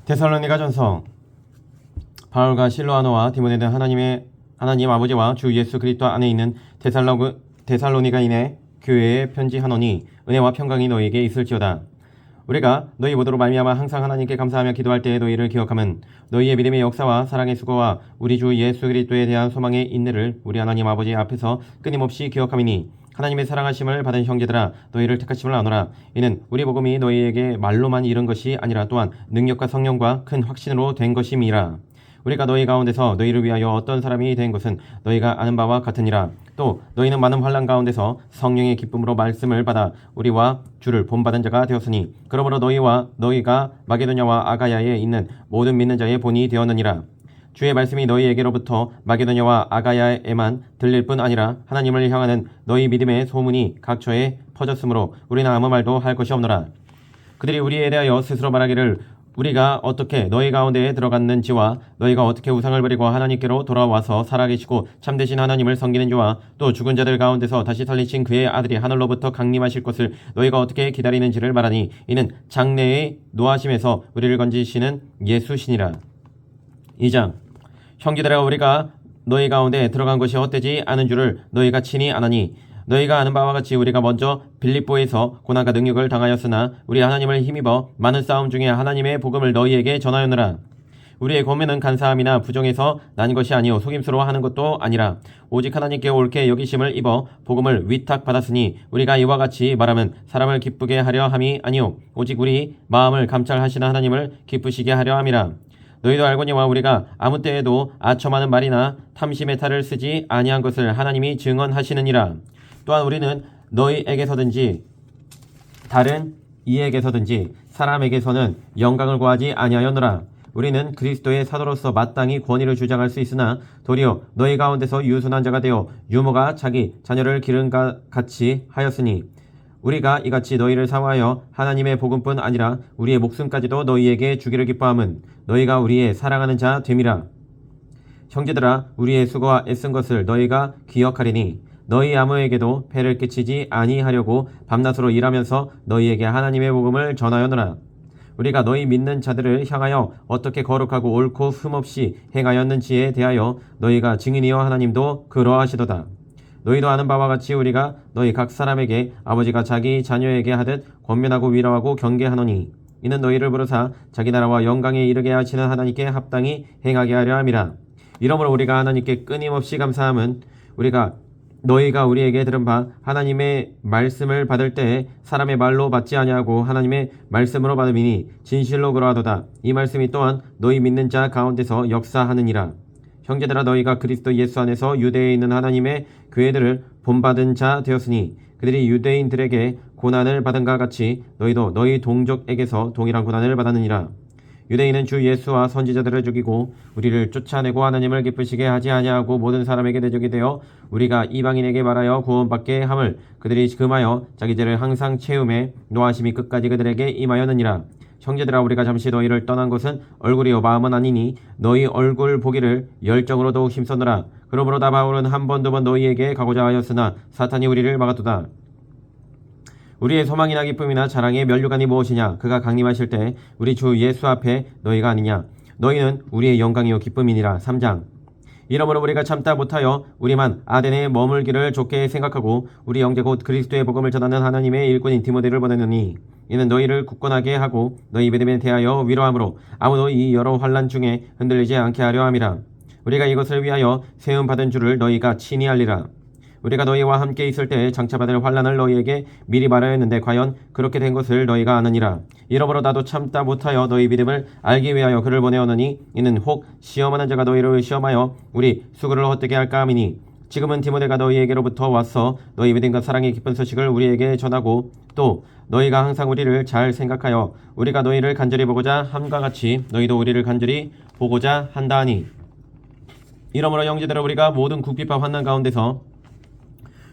데살로니가전서. 바울과 실로아노와 디모데는 하나님 아버지와 주 예수 그리스도 안에 있는 데살로니가인의 교회에 편지하노니 은혜와 평강이 너희에게 있을지어다. 우리가 너희 모두로 말미암아 항상 하나님께 감사하며 기도할 때에 너희를 기억함은 너희의 믿음의 역사와 사랑의 수고와 우리 주 예수 그리스도에 대한 소망의 인내를 우리 하나님 아버지 앞에서 끊임없이 기억함이니, 하나님의 사랑하심을 받은 형제들아, 너희를 택하심을 아노라. 이는 우리 복음이 너희에게 말로만 이른 것이 아니라 또한 능력과 성령과 큰 확신으로 된 것임이라. 우리가 너희 가운데서 너희를 위하여 어떤 사람이 된 것은 너희가 아는 바와 같으니라. 또 너희는 많은 환난 가운데서 성령의 기쁨으로 말씀을 받아 우리와 주를 본받은 자가 되었으니, 그러므로 너희가 마게도냐와 아가야에 있는 모든 믿는 자의 본이 되었느니라. 주의 말씀이 너희에게로부터 마게도냐와 아가야에만 들릴 뿐 아니라 하나님을 향하는 너희 믿음의 소문이 각처에 퍼졌으므로 우리는 아무 말도 할 것이 없노라. 그들이 우리에 대하여 스스로 말하기를 우리가 어떻게 너희 가운데에 들어갔는지와 너희가 어떻게 우상을 버리고 하나님께로 돌아와서 살아계시고 참되신 하나님을 섬기는지와 또 죽은 자들 가운데서 다시 살리신 그의 아들이 하늘로부터 강림하실 것을 너희가 어떻게 기다리는지를 말하니, 이는 장래의 노하심에서 우리를 건지시는 예수시니라. 2장. 형제들아, 우리가 너희 가운데 들어간 것이 헛되지 않은 줄을 너희가 친히 아나니, 너희가 아는 바와 같이 우리가 먼저 빌립보에서 고난과 능력을 당하였으나 우리 하나님을 힘입어 많은 싸움 중에 하나님의 복음을 너희에게 전하였노라. 우리의 권면은 간사함이나 부정해서 난 것이 아니요 속임수로 하는 것도 아니라 오직 하나님께 옳게 여기심을 입어 복음을 위탁받았으니, 우리가 이와 같이 말하면 사람을 기쁘게 하려 함이 아니요 오직 우리 마음을 감찰하시는 하나님을 기쁘시게 하려 함이라. 너희도 알거니와 우리가 아무 때에도 아첨하는 말이나 탐심의 탈을 쓰지 아니한 것을 하나님이 증언하시느니라. 또한 우리는 너희에게서든지 다른 이에게서든지 사람에게서는 영광을 구하지 아니하였노라. 우리는 그리스도의 사도로서 마땅히 권위를 주장할 수 있으나 도리어 너희 가운데서 유순한 자가 되어 유모가 자기 자녀를 기른 것 같이 하였으니, 우리가 이같이 너희를 사모하여 하나님의 복음뿐 아니라 우리의 목숨까지도 너희에게 주기를 기뻐함은 너희가 우리의 사랑하는 자 됨이라. 형제들아, 우리의 수고와 애쓴 것을 너희가 기억하리니 너희 아무에게도 폐를 끼치지 아니하려고 밤낮으로 일하면서 너희에게 하나님의 복음을 전하였노라. 우리가 너희 믿는 자들을 향하여 어떻게 거룩하고 옳고 흠없이 행하였는지에 대하여 너희가 증인이여 하나님도 그러하시도다. 너희도 아는 바와 같이 우리가 너희 각 사람에게 아버지가 자기 자녀에게 하듯 권면하고 위로하고 경계하노니, 이는 너희를 부르사 자기 나라와 영광에 이르게 하시는 하나님께 합당히 행하게 하려 함이라. 이러므로 우리가 하나님께 끊임없이 감사함은 너희가 우리에게 들은 바 하나님의 말씀을 받을 때에 사람의 말로 받지 아니하고 하나님의 말씀으로 받음이니 진실로 그러하도다. 이 말씀이 또한 너희 믿는 자 가운데서 역사하느니라. 형제들아, 너희가 그리스도 예수 안에서 유대에 있는 하나님의 교회들을 본받은 자 되었으니, 그들이 유대인들에게 고난을 받은 것 같이 너희도 너희 동족에게서 동일한 고난을 받았느니라. 유대인은 주 예수와 선지자들을 죽이고 우리를 쫓아내고 하나님을 기쁘시게 하지 아니하고 모든 사람에게 대적이 되어 우리가 이방인에게 말하여 구원받게 함을 그들이 금하여 자기 죄를 항상 채움에 노하심이 끝까지 그들에게 임하였느니라. 형제들아, 우리가 잠시 너희를 떠난 것은 얼굴이요 마음은 아니니 너희 얼굴 보기를 열정으로 더욱 힘썼노라. 그러므로 나 바울은 한 번 두 번 너희에게 가고자 하였으나 사탄이 우리를 막았도다. 우리의 소망이나 기쁨이나 자랑의 면류관이 무엇이냐? 그가 강림하실 때 우리 주 예수 앞에 너희가 아니냐? 너희는 우리의 영광이요 기쁨이니라. 3장. 이러므로 우리가 참다 못하여 우리만 아덴에 머물기를 좋게 생각하고 우리 형제 곧 그리스도의 복음을 전하는 하나님의 일꾼인 디모데를 보내느니, 이는 너희를 굳건하게 하고 너희 믿음에 대하여 위로함으로 아무도 이 여러 환난 중에 흔들리지 않게 하려 함이라. 우리가 이것을 위하여 세움 받은 줄을 너희가 친히 알리라. 우리가 너희와 함께 있을 때 장차 받을 환난을 너희에게 미리 말하였는데 과연 그렇게 된 것을 너희가 아느니라. 이러므로 나도 참다 못하여 너희 믿음을 알기 위하여 그를 보내었느니, 이는 혹 시험하는 자가 너희를 시험하여 우리 수고를 헛되게 할까 함이니, 지금은 디모데가 너희에게로부터 와서 너희 믿음과 사랑의 기쁜 소식을 우리에게 전하고 또 너희가 항상 우리를 잘 생각하여 우리가 너희를 간절히 보고자 함과 같이 너희도 우리를 간절히 보고자 한다 하니, 이러므로 형제들아, 우리가 모든 궁핍과 환난 가운데서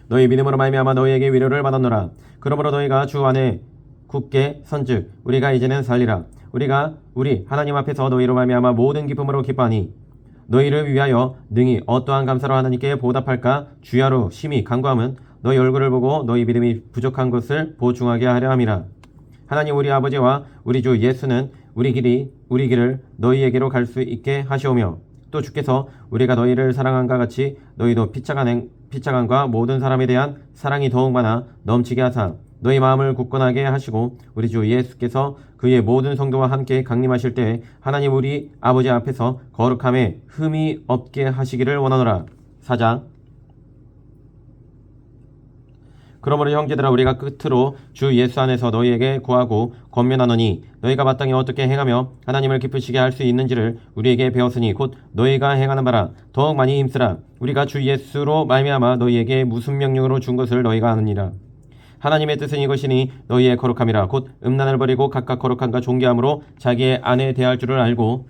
너희 믿음으로 말미암아 너희에게 위로를 받았노라. 그러므로 너희가 주 안에 굳게 선즉 우리가 이제는 살리라. 우리가 우리 하나님 앞에서 너희로 말미암아 모든 기쁨으로 기뻐하니, 너희를 위하여 능히 어떠한 감사로 하나님께 보답할까 주야로 심히 간구함은 너희 얼굴을 보고 너희 믿음이 부족한 것을 보충하게 하려 함이라. 하나님 우리 아버지와 우리 주 예수는 우리 길을 너희에게로 갈 수 있게 하시오며 또 주께서 우리가 너희를 사랑한가 같이 너희도 피차간과 모든 사람에 대한 사랑이 더욱 많아 넘치게 하사 너희 마음을 굳건하게 하시고 우리 주 예수께서 그의 모든 성도와 함께 강림하실 때 하나님 우리 아버지 앞에서 거룩함에 흠이 없게 하시기를 원하노라. 4장. 그러므로 형제들아 우리가 끝으로 주 예수 안에서 너희에게 구하고 권면하노니 너희가 마땅히 어떻게 행하며 하나님을 기쁘시게 할 수 있는지를 우리에게 배웠으니 곧 너희가 행하는 바라 더욱 많이 힘쓰라. 우리가 주 예수로 말미암아 너희에게 무슨 명령으로 준 것을 너희가 아느니라. 하나님의 뜻은 이것이니 너희의 거룩함이라 곧 음란을 버리고 각각 거룩함과 존귀함으로 자기의 아내 대할 줄을 알고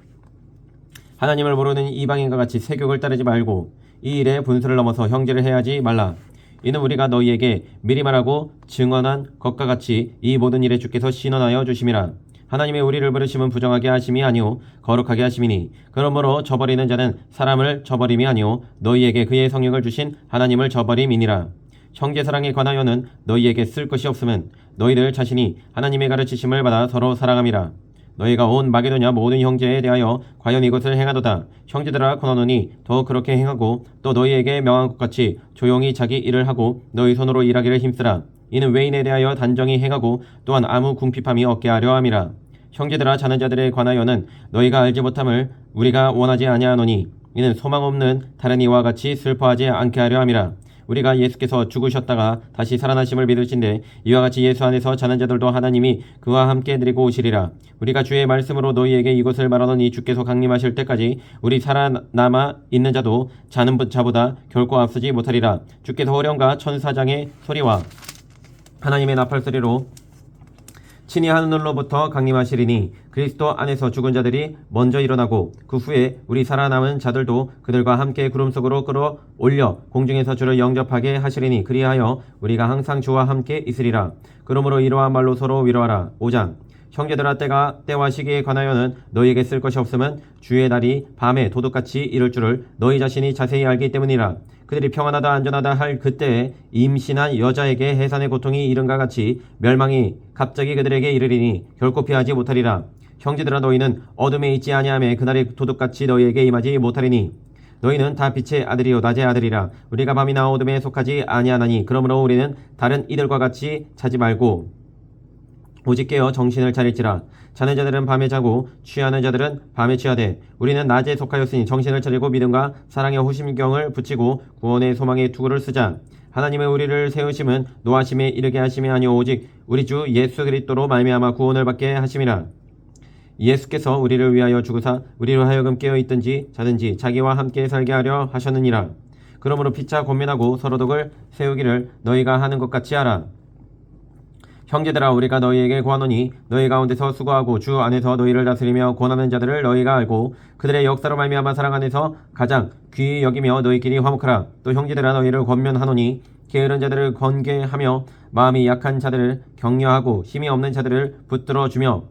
하나님을 모르는 이방인과 같이 세욕을 따르지 말고 이 일에 분수를 넘어서 형제를 해하지 말라. 이는 우리가 너희에게 미리 말하고 증언한 것과 같이 이 모든 일에 주께서 신원하여 주심이라. 하나님의 우리를 부르심은 부정하게 하심이 아니오 거룩하게 하심이니 그러므로 저버리는 자는 사람을 저버림이 아니오 너희에게 그의 성령을 주신 하나님을 저버림이니라. 형제 사랑에 관하여는 너희에게 쓸 것이 없음은 너희들 자신이 하나님의 가르치심을 받아 서로 사랑함이라. 너희가 온 마게도냐 모든 형제에 대하여 과연 이것을 행하도다. 형제들아 권하노니 더 그렇게 행하고 또 너희에게 명한 것 같이 조용히 자기 일을 하고 너희 손으로 일하기를 힘쓰라. 이는 외인에 대하여 단정히 행하고 또한 아무 궁핍함이 없게 하려 함이라. 형제들아 자는 자들에 관하여는 너희가 알지 못함을 우리가 원하지 아니하노니 이는 소망 없는 다른 이와 같이 슬퍼하지 않게 하려 함이라. 우리가 예수께서 죽으셨다가 다시 살아나심을 믿으신데 이와 같이 예수 안에서 자는 자들도 하나님이 그와 함께 드리고 오시리라. 우리가 주의 말씀으로 너희에게 이것을 말하노니 주께서 강림하실 때까지 우리 살아남아 있는 자도 자는 자보다 결코 앞서지 못하리라. 주께서 호령과 천사장의 소리와 하나님의 나팔소리로 친히 하늘로부터 강림하시리니 그리스도 안에서 죽은 자들이 먼저 일어나고 그 후에 우리 살아남은 자들도 그들과 함께 구름 속으로 끌어올려 공중에서 주를 영접하게 하시리니 그리하여 우리가 항상 주와 함께 있으리라. 그러므로 이러한 말로 서로 위로하라. 5장. 형제들아 때와 시기에 관하여는 너희에게 쓸 것이 없음은 주의 날이 밤에 도둑같이 이를 줄을 너희 자신이 자세히 알기 때문이라. 그들이 평안하다 안전하다 할 그때에 임신한 여자에게 해산의 고통이 이른과 같이 멸망이 갑자기 그들에게 이르리니 결코 피하지 못하리라. 형제들아 너희는 어둠에 있지 아니하매 그날이 도둑같이 너희에게 임하지 못하리니 너희는 다 빛의 아들이요 낮의 아들이라. 우리가 밤이나 어둠에 속하지 아니하나니 그러므로 우리는 다른 이들과 같이 자지 말고 오직 깨어 정신을 차릴지라. 자는 자들은 밤에 자고 취하는 자들은 밤에 취하되 우리는 낮에 속하였으니 정신을 차리고 믿음과 사랑의 호심경을 붙이고 구원의 소망의 투구를 쓰자. 하나님의 우리를 세우심은 노하심에 이르게 하심이 아니오 오직 우리 주 예수 그리스도로 말미암아 구원을 받게 하심이라. 예수께서 우리를 위하여 죽으사 우리로 하여금 깨어있든지 자든지 자기와 함께 살게 하려 하셨느니라. 그러므로 피차 권면하고 서로독을 세우기를 너희가 하는 것 같이 하라. 형제들아 우리가 너희에게 구하노니 너희 가운데서 수고하고 주 안에서 너희를 다스리며 권하는 자들을 너희가 알고 그들의 역사로 말미암아 사랑 안에서 가장 귀히 여기며 너희끼리 화목하라. 또 형제들아 너희를 권면하노니 게으른 자들을 권계하며 마음이 약한 자들을 격려하고 힘이 없는 자들을 붙들어주며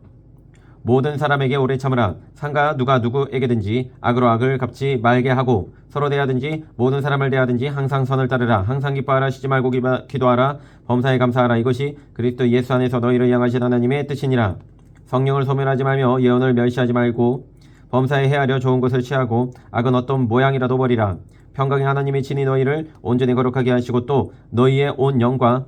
모든 사람에게 오래 참으라. 상가 누가 누구에게든지 악으로 악을 갚지 말게 하고 서로 대하든지 모든 사람을 대하든지 항상 선을 따르라. 항상 기뻐하라. 쉬지 말고 기도하라. 범사에 감사하라. 이것이 그리스도 예수 안에서 너희를 향하신 하나님의 뜻이니라. 성령을 소멸하지 말며 예언을 멸시하지 말고 범사에 헤아려 좋은 것을 취하고 악은 어떤 모양이라도 버리라. 평강의 하나님이 친히 너희를 온전히 거룩하게 하시고 또 너희의 온 영과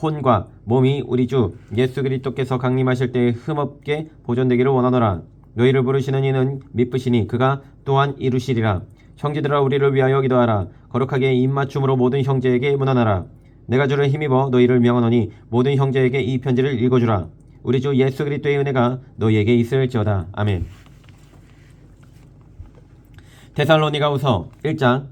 혼과 몸이 우리 주 예수 그리스도께서 강림하실 때에 흠없게 보존되기를 원하노라. 너희를 부르시는 이는 미쁘시니 그가 또한 이루시리라. 형제들아 우리를 위하여 기도하라. 거룩하게 입맞춤으로 모든 형제에게 문안하라. 내가 주를 힘입어 너희를 명하노니 모든 형제에게 이 편지를 읽어주라. 우리 주 예수 그리스도의 은혜가 너희에게 있을지어다. 아멘. 데살로니가후서 1장.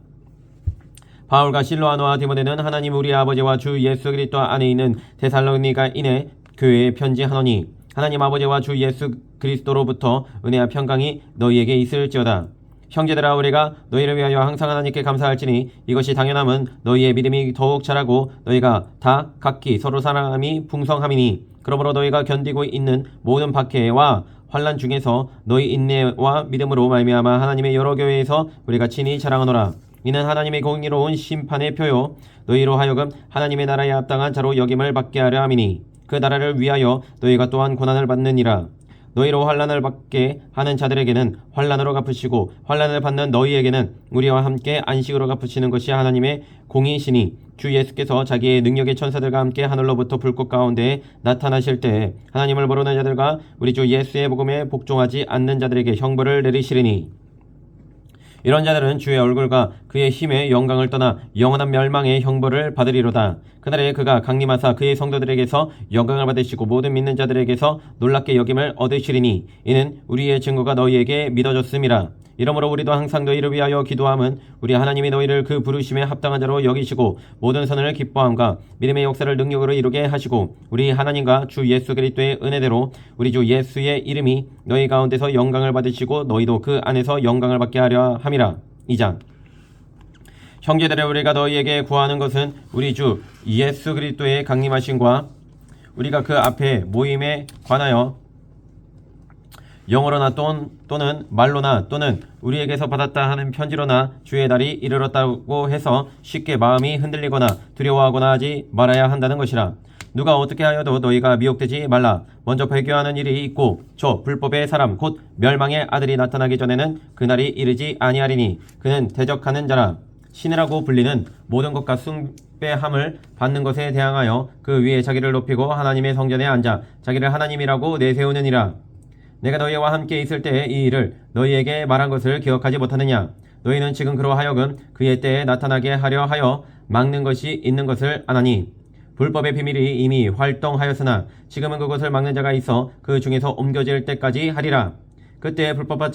바울과 실로아노와 디모데는 하나님 우리 아버지와 주 예수 그리스도 안에 있는 데살로니가인의 교회에 편지하노니 하나님 아버지와 주 예수 그리스도로부터 은혜와 평강이 너희에게 있을지어다. 형제들아 우리가 너희를 위하여 항상 하나님께 감사할지니 이것이 당연함은 너희의 믿음이 더욱 자라고 너희가 다 각기 서로 사랑함이 풍성함이니 그러므로 너희가 견디고 있는 모든 박해와 환난 중에서 너희 인내와 믿음으로 말미암아 하나님의 여러 교회에서 우리가 친히 자랑하노라. 이는 하나님의 공의로운 심판의 표요 너희로 하여금 하나님의 나라에 합당한 자로 여김을 받게 하려 함이니 그 나라를 위하여 너희가 또한 고난을 받느니라. 너희로 환난을 받게 하는 자들에게는 환난으로 갚으시고 환난을 받는 너희에게는 우리와 함께 안식으로 갚으시는 것이 하나님의 공의시니 주 예수께서 자기의 능력의 천사들과 함께 하늘로부터 불꽃 가운데에 나타나실 때에 하나님을 모르는 자들과 우리 주 예수의 복음에 복종하지 않는 자들에게 형벌을 내리시리니 이런 자들은 주의 얼굴과 그의 힘의 영광을 떠나 영원한 멸망의 형벌을 받으리로다. 그날에 그가 강림하사 그의 성도들에게서 영광을 받으시고 모든 믿는 자들에게서 놀랍게 여김을 얻으시리니 이는 우리의 증거가 너희에게 믿어졌음이라. 이러므로 우리도 항상 너희를 위하여 기도함은 우리 하나님이 너희를 그 부르심에 합당한 자로 여기시고 모든 선을 기뻐함과 믿음의 역사를 능력으로 이루게 하시고 우리 하나님과 주 예수 그리스도의 은혜대로 우리 주 예수의 이름이 너희 가운데서 영광을 받으시고 너희도 그 안에서 영광을 받게 하려 함이라. 2장. 형제들아 우리가 너희에게 구하는 것은 우리 주 예수 그리스도의 강림하심과 우리가 그 앞에 모임에 관하여 영어로나 또는 말로나 또는 우리에게서 받았다 하는 편지로나 주의 날이 이르렀다고 해서 쉽게 마음이 흔들리거나 두려워하거나 하지 말아야 한다는 것이라. 누가 어떻게 하여도 너희가 미혹되지 말라. 먼저 배교하는 일이 있고 저 불법의 사람 곧 멸망의 아들이 나타나기 전에는 그날이 이르지 아니하리니 그는 대적하는 자라. 신이라고 불리는 모든 것과 숭배함을 받는 것에 대항하여 그 위에 자기를 높이고 하나님의 성전에 앉아 자기를 하나님이라고 내세우느니라. 내가 너희와 함께 있을 때에 이 일을 너희에게 말한 것을 기억하지 못하느냐. 너희는 지금 그로 하여금 그의 때에 나타나게 하려 하여 막는 것이 있는 것을 아나니 불법의 비밀이 이미 활동하였으나 지금은 그것을 막는 자가 있어 그 중에서 옮겨질 때까지 하리라. 그때 불법한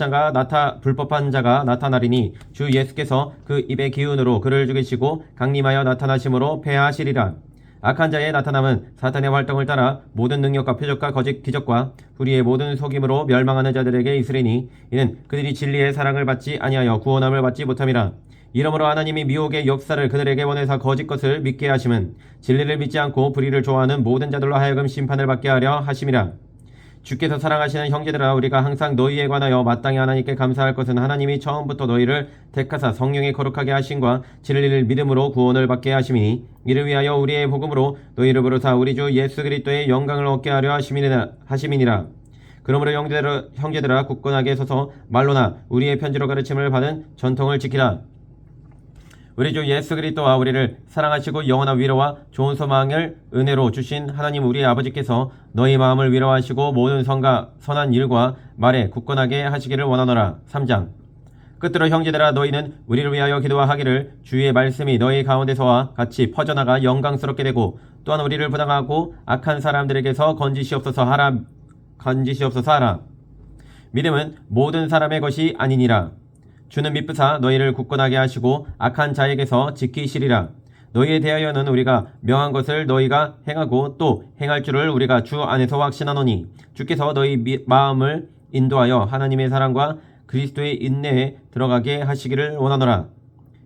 자가 나타나리니 주 예수께서 그 입의 기운으로 그를 죽이시고 강림하여 나타나심으로 패하시리라. 악한 자의 나타남은 사탄의 활동을 따라 모든 능력과 표적과 거짓 기적과 불의의 모든 속임으로 멸망하는 자들에게 있으리니 이는 그들이 진리의 사랑을 받지 아니하여 구원함을 받지 못함이라. 이러므로 하나님이 미혹의 역사를 그들에게 보내사 거짓 것을 믿게 하심은 진리를 믿지 않고 불의를 좋아하는 모든 자들로 하여금 심판을 받게 하려 하심이라. 주께서 사랑하시는 형제들아 우리가 항상 너희에 관하여 마땅히 하나님께 감사할 것은 하나님이 처음부터 너희를 택하사 성령의 거룩하게 하심과 진리를 믿음으로 구원을 받게 하심이니 이를 위하여 우리의 복음으로 너희를 부르사 우리 주 예수 그리스도의 영광을 얻게 하려 하심이니라. 그러므로 형제들아 굳건하게 서서 말로나 우리의 편지로 가르침을 받은 전통을 지키라. 우리 주 예수 그리스도와 우리를 사랑하시고 영원한 위로와 좋은 소망을 은혜로 주신 하나님 우리 아버지께서 너희 마음을 위로하시고 모든 선과 선한 일과 말에 굳건하게 하시기를 원하노라. 3장. 끝으로 형제들아 너희는 우리를 위하여 기도하기를 주의 말씀이 너희 가운데서와 같이 퍼져나가 영광스럽게 되고 또한 우리를 부당하고 악한 사람들에게서 건지시옵소서 하라. 믿음은 모든 사람의 것이 아니니라. 주는 미쁘사 너희를 굳건하게 하시고 악한 자에게서 지키시리라. 너희에 대하여는 우리가 명한 것을 너희가 행하고 또 행할 줄을 우리가 주 안에서 확신하노니 주께서 너희 마음을 인도하여 하나님의 사랑과 그리스도의 인내에 들어가게 하시기를 원하노라.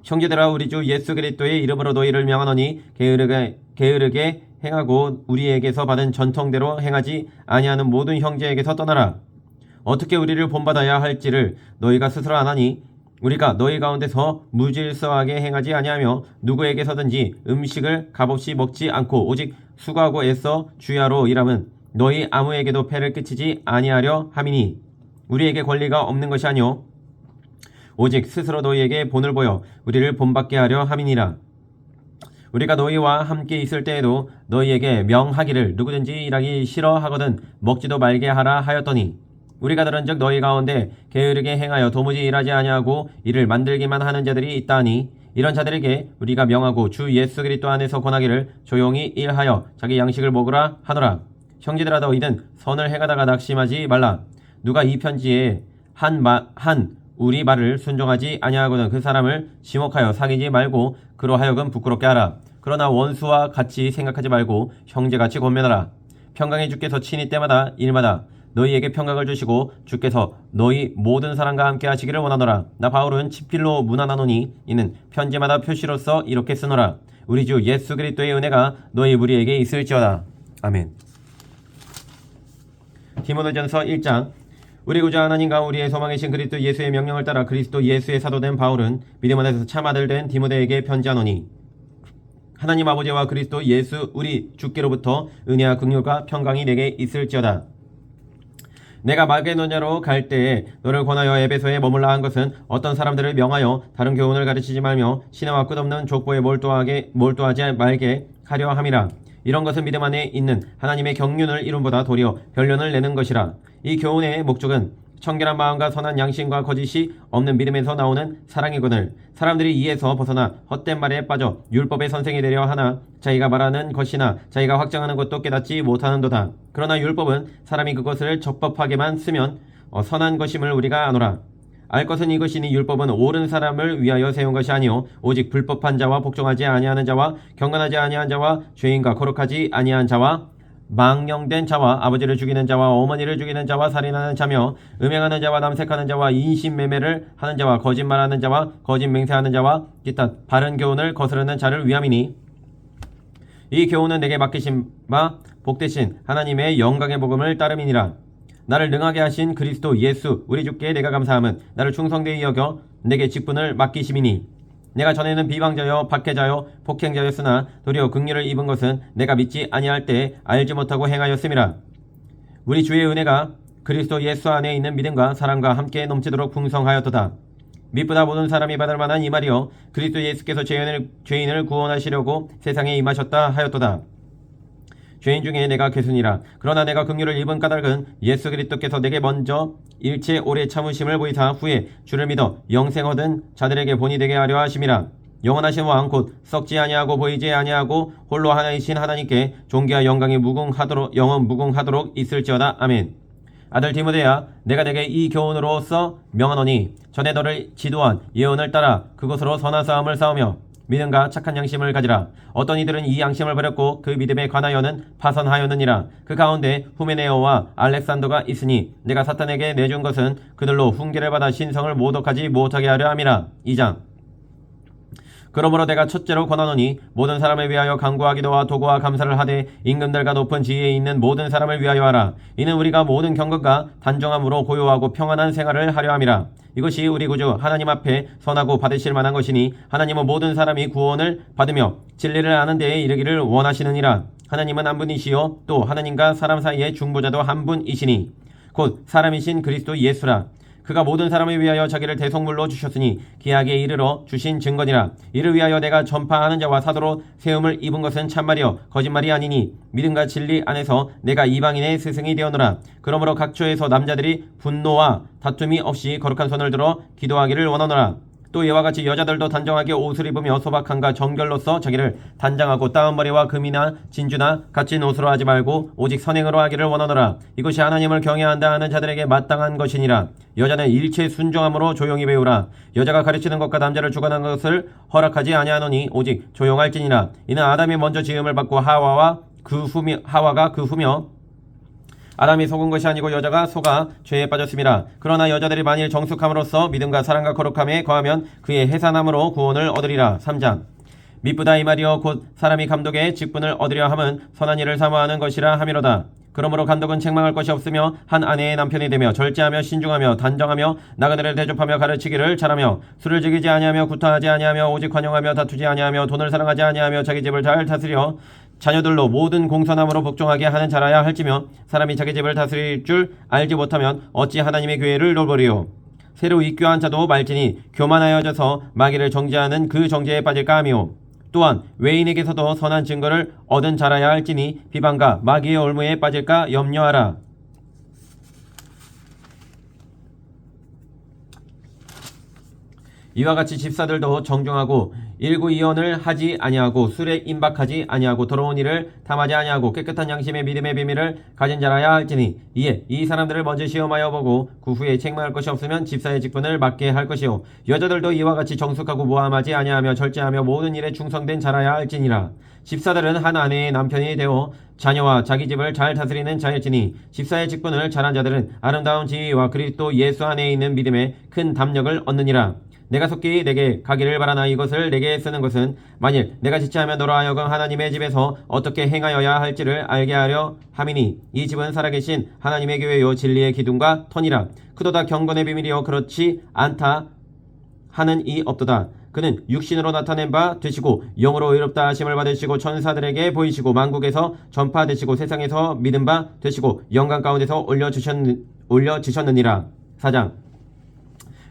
형제들아 우리 주 예수 그리스도의 이름으로 너희를 명하노니 게으르게 행하고 우리에게서 받은 전통대로 행하지 아니하는 모든 형제에게서 떠나라. 어떻게 우리를 본받아야 할지를 너희가 스스로 아나니 우리가 너희 가운데서 무질서하게 행하지 아니하며 누구에게서든지 음식을 값없이 먹지 않고 오직 수고하고 애써 주야로 일함은 너희 아무에게도 폐를 끼치지 아니하려 함이니 우리에게 권리가 없는 것이 아니오 오직 스스로 너희에게 본을 보여 우리를 본받게 하려 함이니라. 우리가 너희와 함께 있을 때에도 너희에게 명하기를 누구든지 일하기 싫어하거든 먹지도 말게 하라 하였더니 우리가 들은즉 너희 가운데 게으르게 행하여 도무지 일하지 아니하고 이를 만들기만 하는 자들이 있다니 이런 자들에게 우리가 명하고 주 예수 그리스도 안에서 권하기를 조용히 일하여 자기 양식을 먹으라 하노라. 형제들아 너희는 선을 행하다가 낙심하지 말라. 누가 이 편지에 한 우리 말을 순종하지 아니하거든 그 사람을 지목하여 사귀지 말고 그로 하여금 부끄럽게 하라. 그러나 원수와 같이 생각하지 말고 형제같이 권면하라. 평강의 주께서 친히 때마다 일마다 너희에게 평강을 주시고 주께서 너희 모든 사람과 함께 하시기를 원하노라. 나 바울은 친필로 문안하노니 이는 편지마다 표시로서 이렇게 쓰노라. 우리 주 예수 그리스도의 은혜가 너희 무리에게 있을지어다. 아멘. 디모데전서 1장. 우리 구주 하나님과 우리의 소망이신 그리스도 예수의 명령을 따라 그리스도 예수의 사도된 바울은 믿음 안에서 참 아들 된 디모데에게 편지하노니 하나님 아버지와 그리스도 예수 우리 주께로부터 은혜와 긍휼과 평강이 내게 있을지어다. 내가 마게도냐로 갈 때에 너를 권하여 에베소에 머물라 한 것은 어떤 사람들을 명하여 다른 교훈을 가르치지 말며 신화와 끝없는 족보에 몰두하지 말게 하려 함이라. 이런 것은 믿음 안에 있는 하나님의 경륜을 이룬보다 도리어 변론을 내는 것이라. 이 교훈의 목적은 청결한 마음과 선한 양심과 거짓이 없는 믿음에서 나오는 사랑이거늘 사람들이 이에서 벗어나 헛된 말에 빠져 율법의 선생이 되려 하나 자기가 말하는 것이나 자기가 확정하는 것도 깨닫지 못하는도다. 그러나 율법은 사람이 그것을 적법하게만 쓰면 선한 것임을 우리가 아노라. 알 것은 이것이니 율법은 옳은 사람을 위하여 세운 것이 아니요 오직 불법한 자와 복종하지 아니하는 자와 경건하지 아니한 자와 죄인과 거룩하지 아니한 자와 망령된 자와 아버지를 죽이는 자와 어머니를 죽이는 자와 살인하는 자며 음행하는 자와 남색하는 자와 인신매매를 하는 자와 거짓말하는 자와 거짓 맹세하는 자와 기타 바른 교훈을 거스르는 자를 위함이니 이 교훈은 내게 맡기신 바 복되신 하나님의 영광의 복음을 따름이니라. 나를 능하게 하신 그리스도 예수 우리 주께 내가 감사함은 나를 충성되이 여겨 내게 직분을 맡기심이니 내가 전에는 비방자여 박해자여 폭행자였으나 도리어 긍휼을 입은 것은 내가 믿지 아니할 때에 알지 못하고 행하였음이라. 우리 주의 은혜가 그리스도 예수 안에 있는 믿음과 사랑과 함께 넘치도록 풍성하였도다. 믿보다 모든 사람이 받을 만한 이 말이여 그리스도 예수께서 죄인을 구원하시려고 세상에 임하셨다 하였도다. 죄인 중에 내가 괴순이라. 그러나 내가 긍휼을 입은 까닭은 예수 그리스도께서 내게 먼저 일체 오래 참으심을 보이사 후에 주를 믿어 영생 얻은 자들에게 본이 되게 하려 하심이라. 영원하신 왕 곧 썩지 아니하고 보이지 아니하고 홀로 하나이신 하나님께 존귀와 영광이 영원 무궁하도록 있을지어다. 아멘. 아들 디모데야 내가 내게 이 교훈으로써 명하노니 전에 너를 지도한 예언을 따라 그것으로 선한 싸움을 싸우며 믿음과 착한 양심을 가지라. 어떤 이들은 이 양심을 버렸고 그 믿음에 관하여는 파선하였느니라. 그 가운데 후메네오와 알렉산더가 있으니 내가 사탄에게 내준 것은 그들로 훈계를 받아 신성을 모독하지 못하게 하려 함이라. 2장. 그러므로 내가 첫째로 권하노니 모든 사람을 위하여 간구하기도와 도구와 감사를 하되 임금들과 높은 지위에 있는 모든 사람을 위하여 하라. 이는 우리가 모든 경건과 단정함으로 고요하고 평안한 생활을 하려 함이라. 이것이 우리 구주 하나님 앞에 선하고 받으실 만한 것이니 하나님은 모든 사람이 구원을 받으며 진리를 아는 데에 이르기를 원하시느니라. 하나님은 한 분이시요 또 하나님과 사람 사이의 중보자도 한 분이시니 곧 사람이신 그리스도 예수라. 그가 모든 사람을 위하여 자기를 대속물로 주셨으니 기약에 이르러 주신 증거니라. 이를 위하여 내가 전파하는 자와 사도로 세움을 입은 것은 참말이요 거짓말이 아니니 믿음과 진리 안에서 내가 이방인의 스승이 되었노라. 그러므로 각처에서 남자들이 분노와 다툼이 없이 거룩한 손을 들어 기도하기를 원하노라. 또 이와 같이 여자들도 단정하게 옷을 입으며 소박함과 정결로서 자기를 단장하고 따은머리와 금이나 진주나 갇힌 옷으로 하지 말고 오직 선행으로 하기를 원하노라. 이것이 하나님을 경외한다 하는 자들에게 마땅한 것이니라. 여자는 일체 순종함으로 조용히 배우라. 여자가 가르치는 것과 남자를 주관하는 것을 허락하지 아니하노니 오직 조용할지니라. 이는 아담이 먼저 지음을 받고 하와가 그 후며 아담이 속은 것이 아니고 여자가 속아 죄에 빠졌음이라. 그러나 여자들이 만일 정숙함으로써 믿음과 사랑과 거룩함에 거하면 그의 해산함으로 구원을 얻으리라. 3장. 미쁘다 이 말이여 곧 사람이 감독의 직분을 얻으려 함은 선한 일을 사모하는 것이라 함이로다. 그러므로 감독은 책망할 것이 없으며 한 아내의 남편이 되며 절제하며 신중하며 단정하며 나그네를 대접하며 가르치기를 잘하며 술을 즐기지 아니하며 구타하지 아니하며 오직 관용하며 다투지 아니하며 돈을 사랑하지 아니하며 자기 집을 잘 다스려 자녀들로 모든 공선함으로 복종하게 하는 자라야 할지며 사람이 자기 집을 다스릴 줄 알지 못하면 어찌 하나님의 교회를 돌보리요. 새로 입교한 자도 말지니 교만하여져서 마귀를 정죄하는 그 정죄에 빠질까 하며 또한 외인에게서도 선한 증거를 얻은 자라야 할지니 비방과 마귀의 올무에 빠질까 염려하라. 이와 같이 집사들도 정중하고 일구이언을 하지 아니하고 술에 임박하지 아니하고 더러운 일을 탐하지 아니하고 깨끗한 양심의 믿음의 비밀을 가진 자라야 할지니 이에 이 사람들을 먼저 시험하여 보고 그 후에 책망할 것이 없으면 집사의 직분을 맡게 할 것이요 여자들도 이와 같이 정숙하고 모함하지 아니하며 절제하며 모든 일에 충성된 자라야 할지니라. 집사들은 한 아내의 남편이 되어 자녀와 자기 집을 잘 다스리는 자일지니 집사의 직분을 잘한 자들은 아름다운 지위와 그리스도 예수 안에 있는 믿음에 큰 담력을 얻느니라. 내가 속히 내게 가기를 바라나 이것을 내게 쓰는 것은 만일 내가 지체하며 너로 하여금 하나님의 집에서 어떻게 행하여야 할지를 알게 하려 함이니 이 집은 살아계신 하나님의 교회요 진리의 기둥과 터니라. 그도다 경건의 비밀이요 그렇지 않다 하는 이 없도다. 그는 육신으로 나타낸 바 되시고 영으로 의롭다 하심을 받으시고 천사들에게 보이시고 만국에서 전파되시고 세상에서 믿은 바 되시고 영광 가운데서 올려지셨느니라. 4장.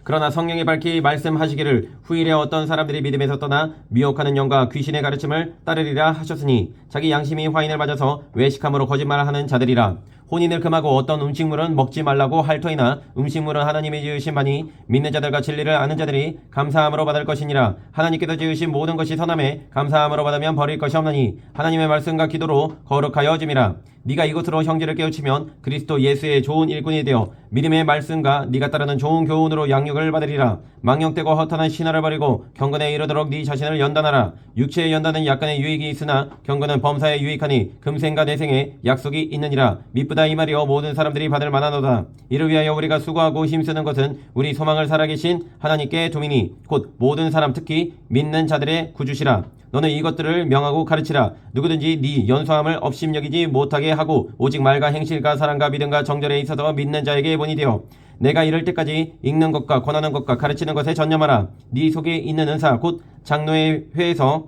그러나 성령이 밝히 말씀하시기를 후일에 어떤 사람들이 믿음에서 떠나 미혹하는 영과 귀신의 가르침을 따르리라 하셨으니 자기 양심이 화인을 맞아서 외식함으로 거짓말하는 자들이라. 혼인을 금하고 어떤 음식물은 먹지 말라고 할 터이나 음식물은 하나님이 지으신 바니 믿는 자들과 진리를 아는 자들이 감사함으로 받을 것이니라. 하나님께서 지으신 모든 것이 선함에 감사함으로 받으면 버릴 것이 없나니 하나님의 말씀과 기도로 거룩하여짐이라. 네가 이것으로 형제를 깨우치면 그리스도 예수의 좋은 일꾼이 되어 믿음의 말씀과 네가 따르는 좋은 교훈으로 양육을 받으리라. 망령되고 허탄한 신화를 버리고 경건에 이르도록 네 자신을 연단하라. 육체의 연단은 약간의 유익이 있으나 경건은 범사에 유익하니 금생과 내생에 약속이 있느니라. 미쁘다 이 말이여 모든 사람들이 받을 만하노다. 이를 위하여 우리가 수고하고 힘쓰는 것은 우리 소망을 살아계신 하나님께 두미니 곧 모든 사람 특히 믿는 자들의 구주시라. 너는 이것들을 명하고 가르치라. 누구든지 네 연소함을 업심여기지 못하게 하고 오직 말과 행실과 사랑과 믿음과 정절에 있어서 믿는 자에게 본이 되어 내가 이럴 때까지 읽는 것과 권하는 것과 가르치는 것에 전념하라. 네 속에 있는 은사 곧 장로의 회에서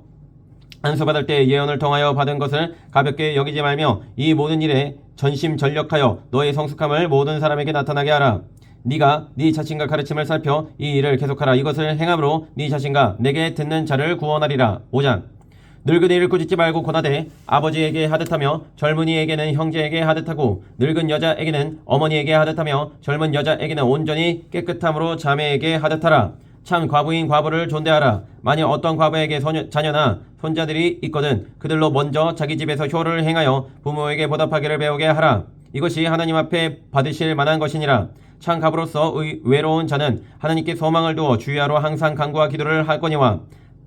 안수받을 때 예언을 통하여 받은 것을 가볍게 여기지 말며 이 모든 일에 전심전력하여 너의 성숙함을 모든 사람에게 나타나게 하라. 네가 네 자신과 가르침을 살펴 이 일을 계속하라. 이것을 행함으로 네 자신과 내게 듣는 자를 구원하리라. 5장. 늙은 이를 꾸짖지 말고 권하되 아버지에게 하듯하며 젊은이에게는 형제에게 하듯하고 늙은 여자에게는 어머니에게 하듯하며 젊은 여자에게는 온전히 깨끗함으로 자매에게 하듯하라. 참 과부인 과부를 존대하라. 만일 어떤 과부에게 자녀나 손자들이 있거든 그들로 먼저 자기 집에서 효를 행하여 부모에게 보답하기를 배우게 하라. 이것이 하나님 앞에 받으실 만한 것이니라. 참 과부로서 외로운 자는 하나님께 소망을 두어 주야로 항상 간구와 기도를 하거니와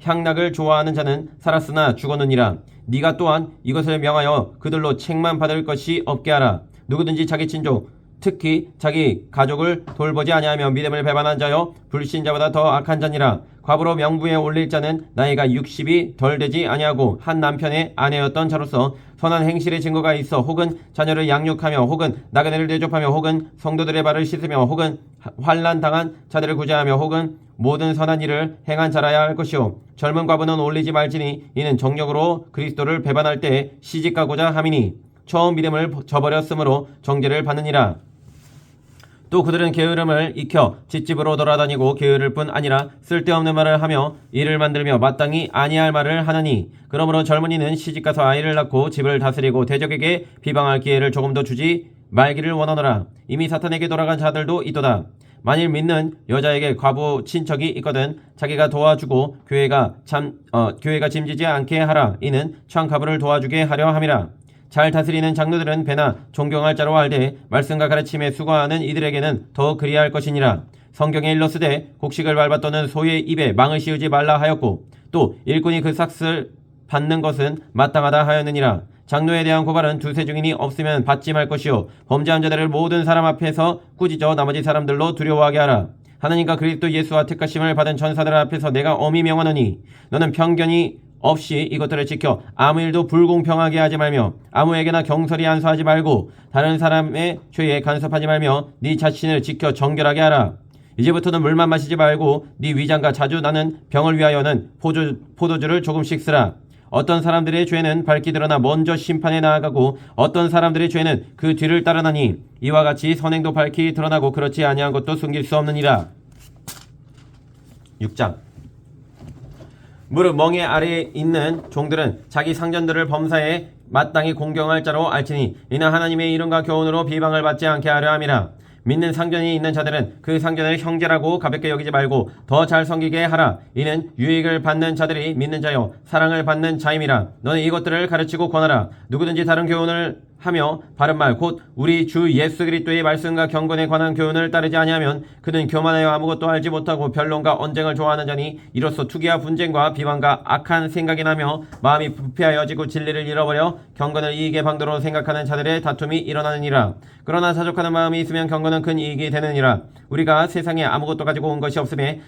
향락을 좋아하는 자는 살았으나 죽었느니라. 네가 또한 이것을 명하여 그들로 책만 받을 것이 없게 하라. 누구든지 자기 친족 특히 자기 가족을 돌보지 아니하며 믿음을 배반한 자여 불신자보다 더 악한 자니라. 과부로 명부에 올릴 자는 나이가 60이 덜 되지 아니하고 한 남편의 아내였던 자로서 선한 행실의 증거가 있어 혹은 자녀를 양육하며 혹은 나그네를 대접하며 혹은 성도들의 발을 씻으며 혹은 환난 당한 자들을 구제하며 혹은 모든 선한 일을 행한 자라야 할 것이요 젊은 과부는 올리지 말지니 이는 정력으로 그리스도를 배반할 때에 시집가고자 함이니 처음 믿음을 저버렸으므로 정죄를 받느니라. 또 그들은 게으름을 익혀 짓집으로 돌아다니고 게으를 뿐 아니라 쓸데없는 말을 하며 일을 만들며 마땅히 아니할 말을 하나니 그러므로 젊은이는 시집가서 아이를 낳고 집을 다스리고 대적에게 비방할 기회를 조금도 주지 말기를 원하노라. 이미 사탄에게 돌아간 자들도 있도다. 만일 믿는 여자에게 과부 친척이 있거든 자기가 도와주고 교회가 짐지지 않게 하라. 이는 참 과부를 도와주게 하려 함이라. 잘 다스리는 장로들은 배나 존경할 자로 알되 말씀과 가르침에 수고하는 이들에게는 더 그리할 것이니라. 성경에 일렀으되 곡식을 밟았더는 소의 입에 망을 씌우지 말라 하였고 또 일꾼이 그 삭을 받는 것은 마땅하다 하였느니라. 장로에 대한 고발은 두세 증인이 없으면 받지 말 것이요 범죄한 자들을 모든 사람 앞에서 꾸짖어 나머지 사람들로 두려워하게 하라. 하나님과 그리스도 예수와 택하심을 받은 전사들 앞에서 내가 엄히 명하노니 너는 편견이 없이 이것들을 지켜 아무 일도 불공평하게 하지 말며 아무에게나 경솔히 안수하지 말고 다른 사람의 죄에 간섭하지 말며 네 자신을 지켜 정결하게 하라. 이제부터는 물만 마시지 말고 네 위장과 자주 나는 병을 위하여는 포도주를 조금씩 쓰라. 어떤 사람들의 죄는 밝히 드러나 먼저 심판에 나아가고 어떤 사람들의 죄는 그 뒤를 따르나니 이와 같이 선행도 밝히 드러나고 그렇지 아니한 것도 숨길 수 없느니라. 6장. 무릇 멍에 아래에 있는 종들은 자기 상전들을 범사에 마땅히 공경할 자로 알지니 이는 하나님의 이름과 교훈으로 비방을 받지 않게 하려 함이라. 믿는 상전이 있는 자들은 그 상전을 형제라고 가볍게 여기지 말고 더 잘 섬기게 하라. 이는 유익을 받는 자들이 믿는 자요 사랑을 받는 자임이라. 너는 이것들을 가르치고 권하라. 누구든지 다른 교훈을 하며 바른 말 곧 우리 주 예수 그리스도의 말씀과 경건에 관한 교훈을 따르지 아니하면 그는 교만하여 아무것도 알지 못하고 변론과 언쟁을 좋아하는 자니 이로써 투기와 분쟁과 비방과 악한 생각이 나며 마음이 부패하여지고 진리를 잃어버려 경건을 이익의 방도로 생각하는 자들의 다툼이 일어나느니라. 그러나 사족하는 마음이 있으면 경건은 큰 이익이 되느니라. 우리가 세상에 아무것도 가지고 온 것이 없음에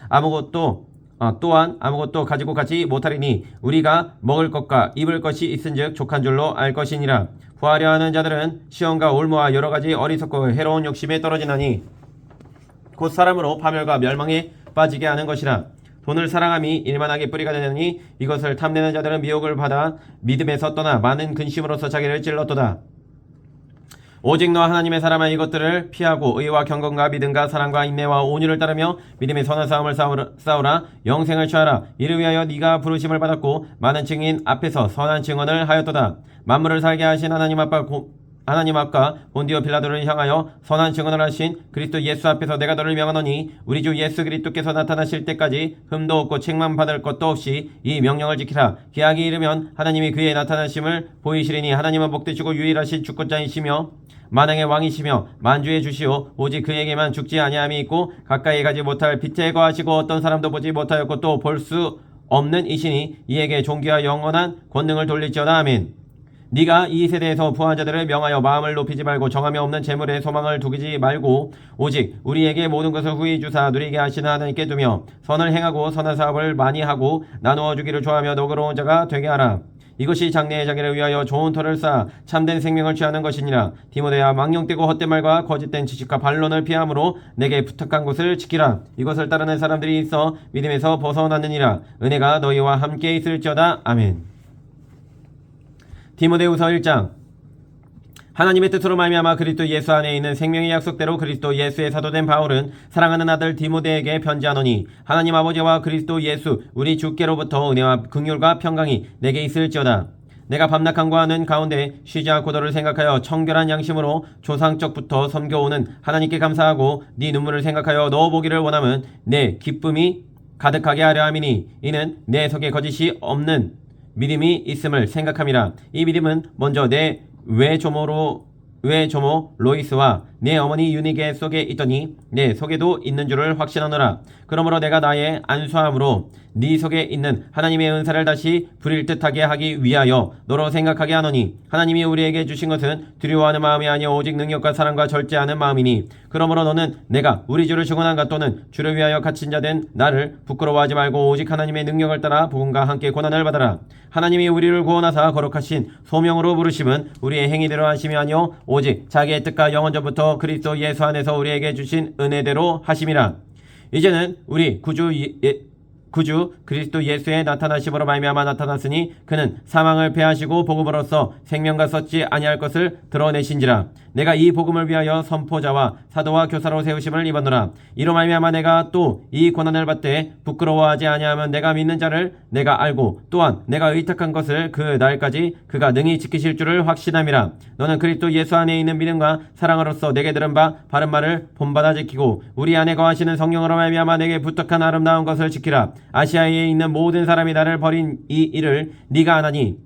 또한 아무것도 가지고 가지 못하리니 우리가 먹을 것과 입을 것이 있은즉 족한 줄로 알 것이니라. 구하려 하는 자들은 시험과 올무와 여러가지 어리석고 해로운 욕심에 떨어지나니 곧 사람으로 파멸과 멸망에 빠지게 하는 것이라. 돈을 사랑함이 일만하게 뿌리가 되느니 이것을 탐내는 자들은 미혹을 받아 믿음에서 떠나 많은 근심으로서 자기를 찔렀도다. 오직 너 하나님의 사람아 이것들을 피하고 의와 경건과 믿음과 사랑과 인내와 온유를 따르며 믿음의 선한 싸움을 싸우라. 영생을 취하라. 이를 위하여 네가 부르심을 받았고 많은 증인 앞에서 선한 증언을 하였도다. 만물을 살게 하신 하나님 아빠 본디오 빌라도를 향하여 선한 증언을 하신 그리스도 예수 앞에서 내가 너를 명하노니 우리 주 예수 그리스도께서 나타나실 때까지 흠도 없고 책망 받을 것도 없이 이 명령을 지키라. 기약이 이르면 하나님이 그의 나타나심을 보이시리니 하나님은 복되시고 유일하신 주권자이시며 만왕의 왕이시며 만주의 주시오. 오직 그에게만 죽지 아니함이 있고 가까이 가지 못할 빛에 거하시고 어떤 사람도 보지 못하였고 또 볼 수 없는 이시니 이에게 존귀와 영원한 권능을 돌릴지어다. 아멘. 네가 이 세대에서 부한 자들을 명하여 마음을 높이지 말고 정함이 없는 재물에 소망을 두지 말고 오직 우리에게 모든 것을 후히 주사 누리게 하시는 하나님께 두며 선을 행하고 선한 사업을 많이 하고 나누어 주기를 좋아하며 너그러운 자가 되게 하라. 이것이 장래의 자기를 위하여 좋은 터를 쌓아 참된 생명을 취하는 것이니라. 디모데야 망령되고 헛된 말과 거짓된 지식과 반론을 피함으로 내게 부탁한 것을 지키라. 이것을 따르는 사람들이 있어 믿음에서 벗어났느니라. 은혜가 너희와 함께 있을지어다. 아멘. 디모데후서 1장. 하나님의 뜻으로 말미암아 그리스도 예수 안에 있는 생명의 약속대로 그리스도 예수의 사도된 바울은 사랑하는 아들 디모데에게 편지하노니 하나님 아버지와 그리스도 예수 우리 주께로부터 은혜와 긍휼과 평강이 내게 있을지어다. 내가 밤낮 간구하는 가운데 쉬지 않고 너를 생각하여 청결한 양심으로 조상적부터 섬겨오는 하나님께 감사하고 네 눈물을 생각하여 너 보기를 원하면 내 기쁨이 가득하게 하려 함이니 이는 내 속에 거짓이 없는 믿음이 있음을 생각함이라. 이 믿음은 먼저 내 외조모 로이스와 내 어머니 유니게 속에 있더니 내 속에도 있는 줄을 확신하노라. 그러므로 내가 나의 안수함으로 네 속에 있는 하나님의 은사를 다시 부릴 듯하게 하기 위하여 너로 생각하게 하노니 하나님이 우리에게 주신 것은 두려워하는 마음이 아니요 오직 능력과 사랑과 절제하는 마음이니 그러므로 너는 내가 우리 주를 증언한가 또는 주를 위하여 갇힌 자 된 나를 부끄러워하지 말고 오직 하나님의 능력을 따라 복음과 함께 고난을 받아라. 하나님이 우리를 구원하사 거룩하신 소명으로 부르심은 우리의 행위대로 하심이 아니요 오직 자기의 뜻과 영원전부터 그리스도 예수 안에서 우리에게 주신 은혜대로 하심이라. 이제는 우리 구주 그리스도 예수의 나타나심으로 말미암아 나타났으니 그는 사망을 패하시고 복음으로써 생명과 썩지 아니할 것을 드러내신지라. 내가 이 복음을 위하여 선포자와 사도와 교사로 세우심을 입었노라. 이로 말미암아 내가 또 이 고난을 받되 부끄러워하지 아니하면 내가 믿는 자를 내가 알고 또한 내가 의탁한 것을 그 날까지 그가 능히 지키실 줄을 확신함이라. 너는 그리스도 예수 안에 있는 믿음과 사랑으로서 내게 들은 바 바른 말을 본받아 지키고 우리 안에 거하시는 성령으로 말미암아 내게 부탁한 아름다운 것을 지키라. 아시아에 있는 모든 사람이 나를 버린 이 일을 네가 아나니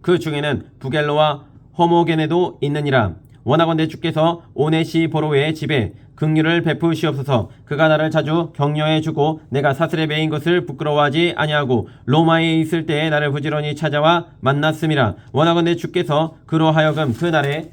그 중에는 부겔로와 호모게네도 있느니라. 원하건대 주께서 오네시보로의 집에 긍휼을 베푸시옵소서. 그가 나를 자주 격려해 주고 내가 사슬에 매인 것을 부끄러워하지 아니하고 로마에 있을 때에 나를 부지런히 찾아와 만났음이라. 원하건대 주께서 그로 하여금 그 날에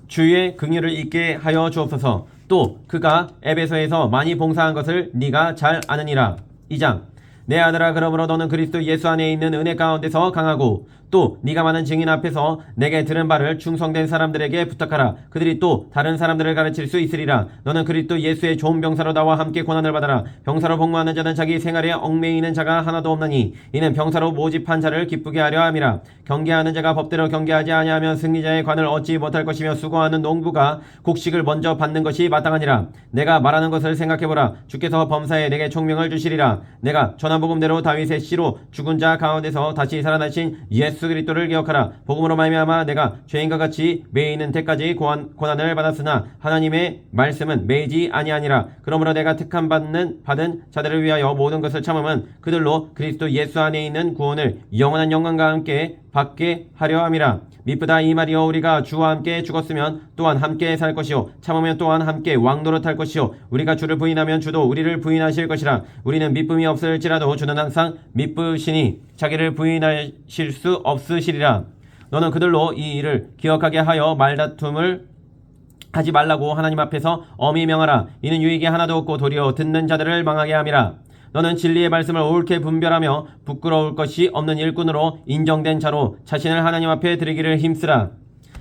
주의 긍휼을 잊게 하여 주옵소서. 또 그가 에베소에서 많이 봉사한 것을 네가 잘 아느니라. 2장. 내 아들아 그러므로 너는 그리스도 예수 안에 있는 은혜 가운데서 강하고 또 네가 많은 증인 앞에서 내게 들은 바를 충성된 사람들에게 부탁하라. 그들이 또 다른 사람들을 가르칠 수 있으리라. 너는 그리스도 예수의 좋은 병사로 나와 함께 고난을 받아라. 병사로 복무하는 자는 자기 생활에 얽매이는 자가 하나도 없나니 이는 병사로 모집한 자를 기쁘게 하려 함이라. 경계하는 자가 법대로 경계하지 아니하면 승리자의 관을 얻지 못할 것이며 수고하는 농부가 곡식을 먼저 받는 것이 마땅하니라. 내가 말하는 것을 생각해보라. 주께서 범사에 내게 총명을 주시리라. 내가 전한 복음대로 다윗의 씨로 죽은 자 가운데서 다시 살아나신 예수 그리스도를 기억하라. 복음으로 말미암아 내가 죄인과 같이 매이는 때까지 고난을 받았으나 하나님의 말씀은 매이지 아니하니라. 그러므로 내가 택함 받은 자들을 위하여 모든 것을 참음은 그들로 그리스도 예수 안에 있는 구원을 영원한 영광과 함께 받게 하려 함이라. 미쁘다 이 말이여 우리가 주와 함께 죽었으면 또한 함께 살 것이요 참으면 또한 함께 왕노릇할 것이요 우리가 주를 부인하면 주도 우리를 부인하실 것이라. 우리는 미쁨이 없을지라도 주는 항상 미쁘시니 자기를 부인하실 수 없으시리라. 너는 그들로 이 일을 기억하게 하여 말다툼을 하지 말라고 하나님 앞에서 엄히 명하라. 이는 유익이 하나도 없고 도리어 듣는 자들을 망하게 함이라. 너는 진리의 말씀을 옳게 분별하며 부끄러울 것이 없는 일꾼으로 인정된 자로 자신을 하나님 앞에 드리기를 힘쓰라.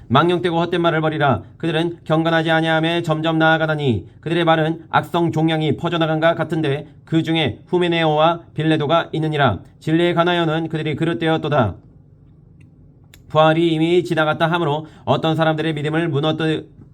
망령되고 헛된 말을 버리라. 그들은 경건하지 아니하며 점점 나아가다니 그들의 말은 악성 종양이 퍼져나간가 같은데 그 중에 후메네오와 빌레도가 있느니라. 진리에 관하여는 그들이 그릇되었도다. 부활이 이미 지나갔다 하므로 어떤 사람들의 믿음을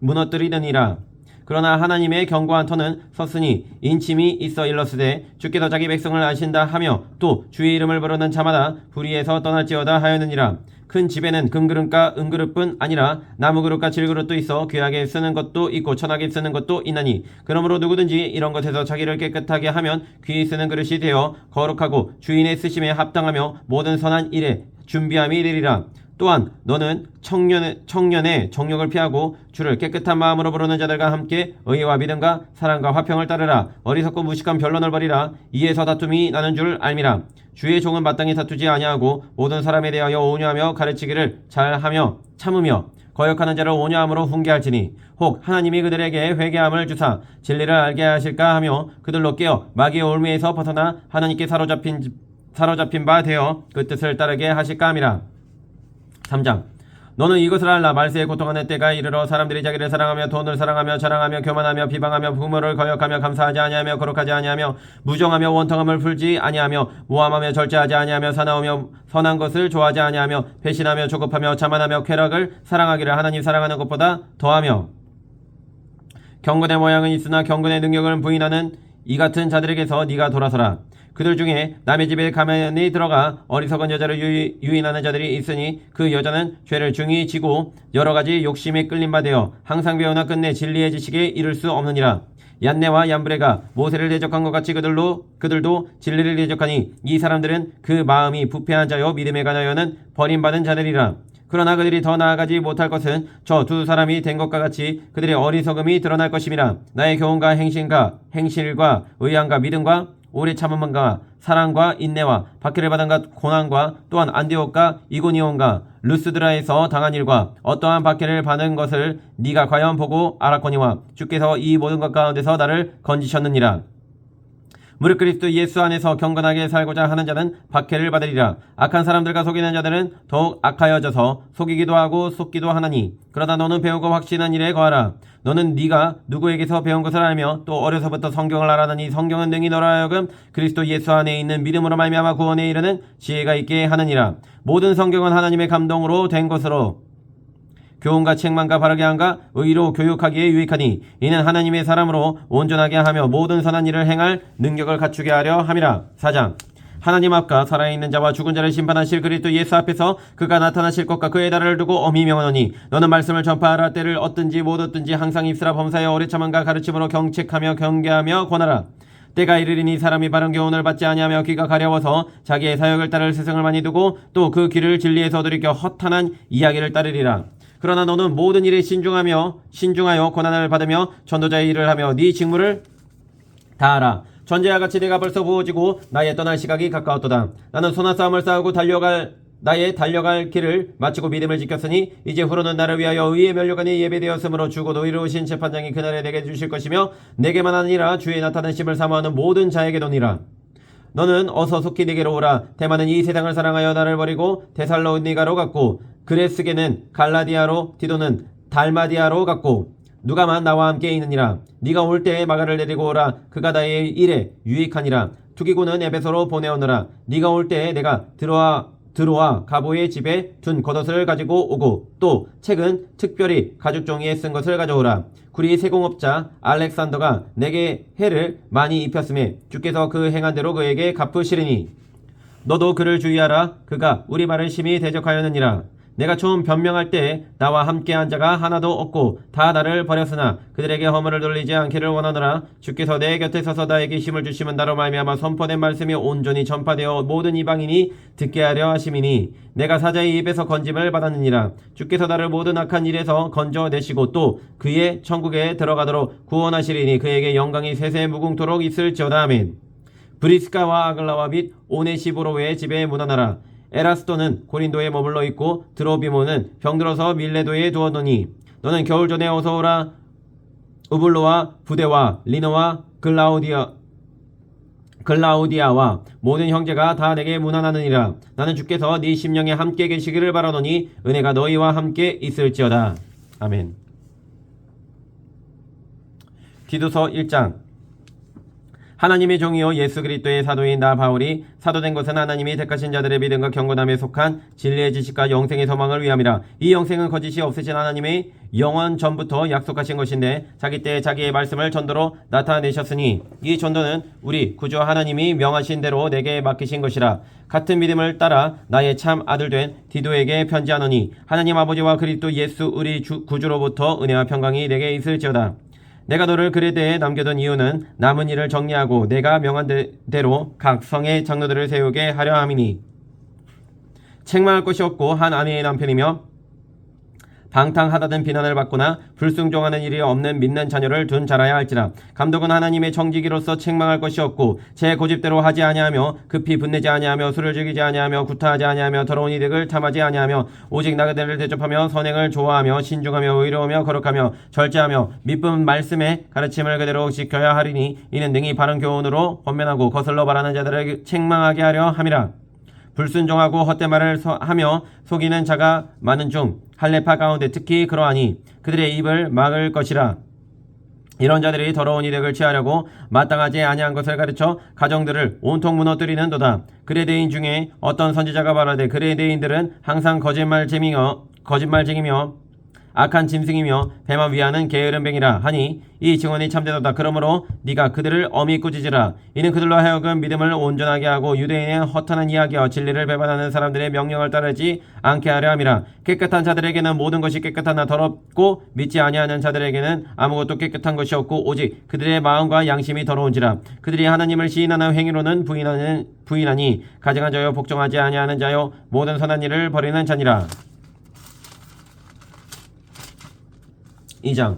무너뜨리느니라. 그러나 하나님의 견고한 터는 섰으니 인침이 있어 일렀으되 주께서 자기 백성을 아신다 하며 또 주의 이름을 부르는 자마다 불의에서 떠날지어다 하였느니라. 큰 집에는 금그릇과 은그릇뿐 아니라 나무그릇과 질그릇도 있어 귀하게 쓰는 것도 있고 천하게 쓰는 것도 있나니 그러므로 누구든지 이런 것에서 자기를 깨끗하게 하면 귀히 쓰는 그릇이 되어 거룩하고 주인의 쓰심에 합당하며 모든 선한 일에 준비함이 되리라. 또한 너는 청년의 정욕을 피하고 주를 깨끗한 마음으로 부르는 자들과 함께 의와 믿음과 사랑과 화평을 따르라. 어리석고 무식한 변론을 버리라. 이에서 다툼이 나는 줄 알미라. 주의 종은 마땅히 다투지 아니하고 모든 사람에 대하여 온유하며 가르치기를 잘하며 참으며 거역하는 자를 온유함으로 훈계할지니 혹 하나님이 그들에게 회개함을 주사 진리를 알게 하실까 하며 그들로 깨어 마귀의 올무에서 벗어나 하나님께 사로잡힌 바 되어 그 뜻을 따르게 하실까 함이라. 3장. 너는 이것을 알라. 말세에 고통하는 때가 이르러 사람들이 자기를 사랑하며 돈을 사랑하며 자랑하며 교만하며 비방하며 부모를 거역하며 감사하지 아니하며 거룩하지 아니하며 무정하며 원통함을 풀지 아니하며 모함하며 절제하지 아니하며 사나우며 선한 것을 좋아하지 아니하며 배신하며 조급하며 자만하며 쾌락을 사랑하기를 하나님 사랑하는 것보다 더하며 경건의 모양은 있으나 경건의 능력을 부인하는 이 같은 자들에게서 네가 돌아서라. 그들 중에 남의 집에 가만히 들어가 어리석은 여자를 유인하는 자들이 있으니 그 여자는 죄를 중히 지고 여러가지 욕심에 끌린 바 되어 항상 배우나 끝내 진리의 지식에 이를 수 없느니라. 얀네와 얀브레가 모세를 대적한 것 같이 그들도 진리를 대적하니 이 사람들은 그 마음이 부패한 자요 믿음에 관하여는 버림받은 자들이라. 그러나 그들이 더 나아가지 못할 것은 저 두 사람이 된 것과 같이 그들의 어리석음이 드러날 것임이라. 나의 교훈과 행실과 의향과 믿음과 오래 참음과 사랑과 인내와 박해를 받은 고난과 또한 안디옥과 이고니온과 루스드라에서 당한 일과 어떠한 박해를 받은 것을 네가 과연 보고 알았거니와 주께서 이 모든 것 가운데서 나를 건지셨느니라. 무릇 그리스도 예수 안에서 경건하게 살고자 하는 자는 박해를 받으리라. 악한 사람들과 속이는 자들은 더욱 악하여져서 속이기도 하고 속기도 하나니 그러나 너는 배우고 확신한 일에 거하라. 너는 네가 누구에게서 배운 것을 알며 또 어려서부터 성경을 알아내니 성경은 능히 너로 하여금 그리스도 예수 안에 있는 믿음으로 말미암아 구원에 이르는 지혜가 있게 하느니라. 모든 성경은 하나님의 감동으로 된 것으로 교훈과 책망과 바르게 함과 의로 교육하기에 유익하니 이는 하나님의 사람으로 온전하게 하며 모든 선한 일을 행할 능력을 갖추게 하려 함이라. 4장. 하나님 앞과 살아있는 자와 죽은 자를 심판하실 그리스도 예수 앞에서 그가 나타나실 것과 그의 날을 두고 엄히 명하노니 너는 말씀을 전파하라. 때를 얻든지 못 얻든지 항상 입술아 범사에 오래 참음과 가르침으로 경책하며 경계하며 권하라. 때가 이르리니 사람이 바른 교훈을 받지 아니하며 귀가 가려워서 자기의 사역을 따를 스승을 많이 두고 또 그 귀를 진리에서 들이켜 허탄한 이야기를 따르리라. 그러나 너는 모든 일에 신중하여 고난을 받으며 전도자의 일을 하며 네 직무를 다하라. 전제와 같이 내가 벌써 부어지고 나의 떠날 시각이 가까웠도다. 나는 선한 싸움을 싸우고 나의 달려갈 길을 마치고 믿음을 지켰으니 이제 후로는 나를 위하여 의의 면류관이 예배되었으므로 주고도 이루신 재판장이 그날에 내게 주실 것이며 내게만 아니라 주의 나타나심을 사모하는 모든 자에게도니라. 너는 어서 속히 내게로 오라. 대만은 이 세상을 사랑하여 나를 버리고 데살로니가로 갔고 그레스게는 갈라디아로 디도는 달마디아로 갔고 누가만 나와 함께 있느니라. 네가 올 때에 마가를 데리고 오라. 그가 나의 일에 유익하니라. 투기고는 에베소로 보내오느라. 네가 올 때에 내가 드로아 가보의 집에 둔 겉옷을 가지고 오고 또 책은 특별히 가죽 종이에 쓴 것을 가져오라. 구리 세공업자 알렉산더가 내게 해를 많이 입혔음에 주께서 그 행한 대로 그에게 갚으시리니 너도 그를 주의하라. 그가 우리 말을 심히 대적하였느니라. 내가 처음 변명할 때에 나와 함께한 자가 하나도 없고 다 나를 버렸으나 그들에게 허물을 돌리지 않기를 원하노라. 주께서 내 곁에 서서 나에게 힘을 주시면 나로 말미암아 선포된 말씀이 온전히 전파되어 모든 이방인이 듣게 하려 하심이니 내가 사자의 입에서 건짐을 받았느니라. 주께서 나를 모든 악한 일에서 건져내시고 또 그의 천국에 들어가도록 구원하시리니 그에게 영광이 세세 무궁토록 있을지어다. 아멘. 브리스가와 아글라와 및 오네시보로의 집에 문안하라. 에라스도는 고린도에 머물러 있고 드로비모는 병들어서 밀레도에 두었노니 너는 겨울 전에 어서 오라. 우블로와 부데와 리노와 글라우디아와 모든 형제가 다 내게 문안하느니라. 나는 주께서 네 심령에 함께 계시기를 바라노니 은혜가 너희와 함께 있을지어다. 아멘. 디도서 1장. 하나님의 종이요 예수 그리스도의 사도인 나 바울이 사도된 것은 하나님이 택하신 자들의 믿음과 경건함에 속한 진리의 지식과 영생의 소망을 위함이라. 이 영생은 거짓이 없으신 하나님의 영원 전부터 약속하신 것인데 자기 때에 자기의 말씀을 전도로 나타내셨으니 이 전도는 우리 구주 하나님이 명하신 대로 내게 맡기신 것이라. 같은 믿음을 따라 나의 참 아들 된 디도에게 편지하노니 하나님 아버지와 그리스도 예수 우리 구주로부터 은혜와 평강이 내게 있을지어다. 내가 너를 그레데에 남겨둔 이유는 남은 일을 정리하고 내가 명한 대로 각 성의 장로들을 세우게 하려 함이니 책망할 것이 없고 한 아내의 남편이며 방탕하다는 비난을 받거나 불순종하는 일이 없는 믿는 자녀를 둔 자라야 할지라. 감독은 하나님의 청지기로서 책망할 것이 없고 제 고집대로 하지 아니하며 급히 분내지 아니하며 술을 즐기지 아니하며 구타하지 아니하며 더러운 이득을 탐하지 아니하며 오직 나그네를 대접하며 선행을 좋아하며 신중하며 의로우며 거룩하며 절제하며 미쁜 말씀의 가르침을 그대로 지켜야 하리니 이는 능히 바른 교훈으로 권면하고 거슬러 말하는 자들을 책망하게 하려 함이라. 불순종하고 헛된 말을 하며 속이는 자가 많은 중 할례파 가운데 특히 그러하니 그들의 입을 막을 것이라. 이런 자들이 더러운 이득을 취하려고 마땅하지 아니한 것을 가르쳐 가정들을 온통 무너뜨리는도다. 그레데인 중에 어떤 선지자가 말하되 그레데인들은 항상 거짓말쟁이며 악한 짐승이며 배만 위하는 게으른 뱅이라 하니 이 증언이 참되도다. 그러므로 네가 그들을 엄히 꾸짖으라. 이는 그들로 하여금 믿음을 온전하게 하고 유대인의 허탄한 이야기와 진리를 배반하는 사람들의 명령을 따르지 않게 하려 함이라. 깨끗한 자들에게는 모든 것이 깨끗하나 더럽고 믿지 아니하는 자들에게는 아무것도 깨끗한 것이 없고 오직 그들의 마음과 양심이 더러운지라. 그들이 하나님을 시인하는 행위로는 부인하니 가증한 자여 복종하지 아니하는 자여 모든 선한 일을 버리는 자니라. 2장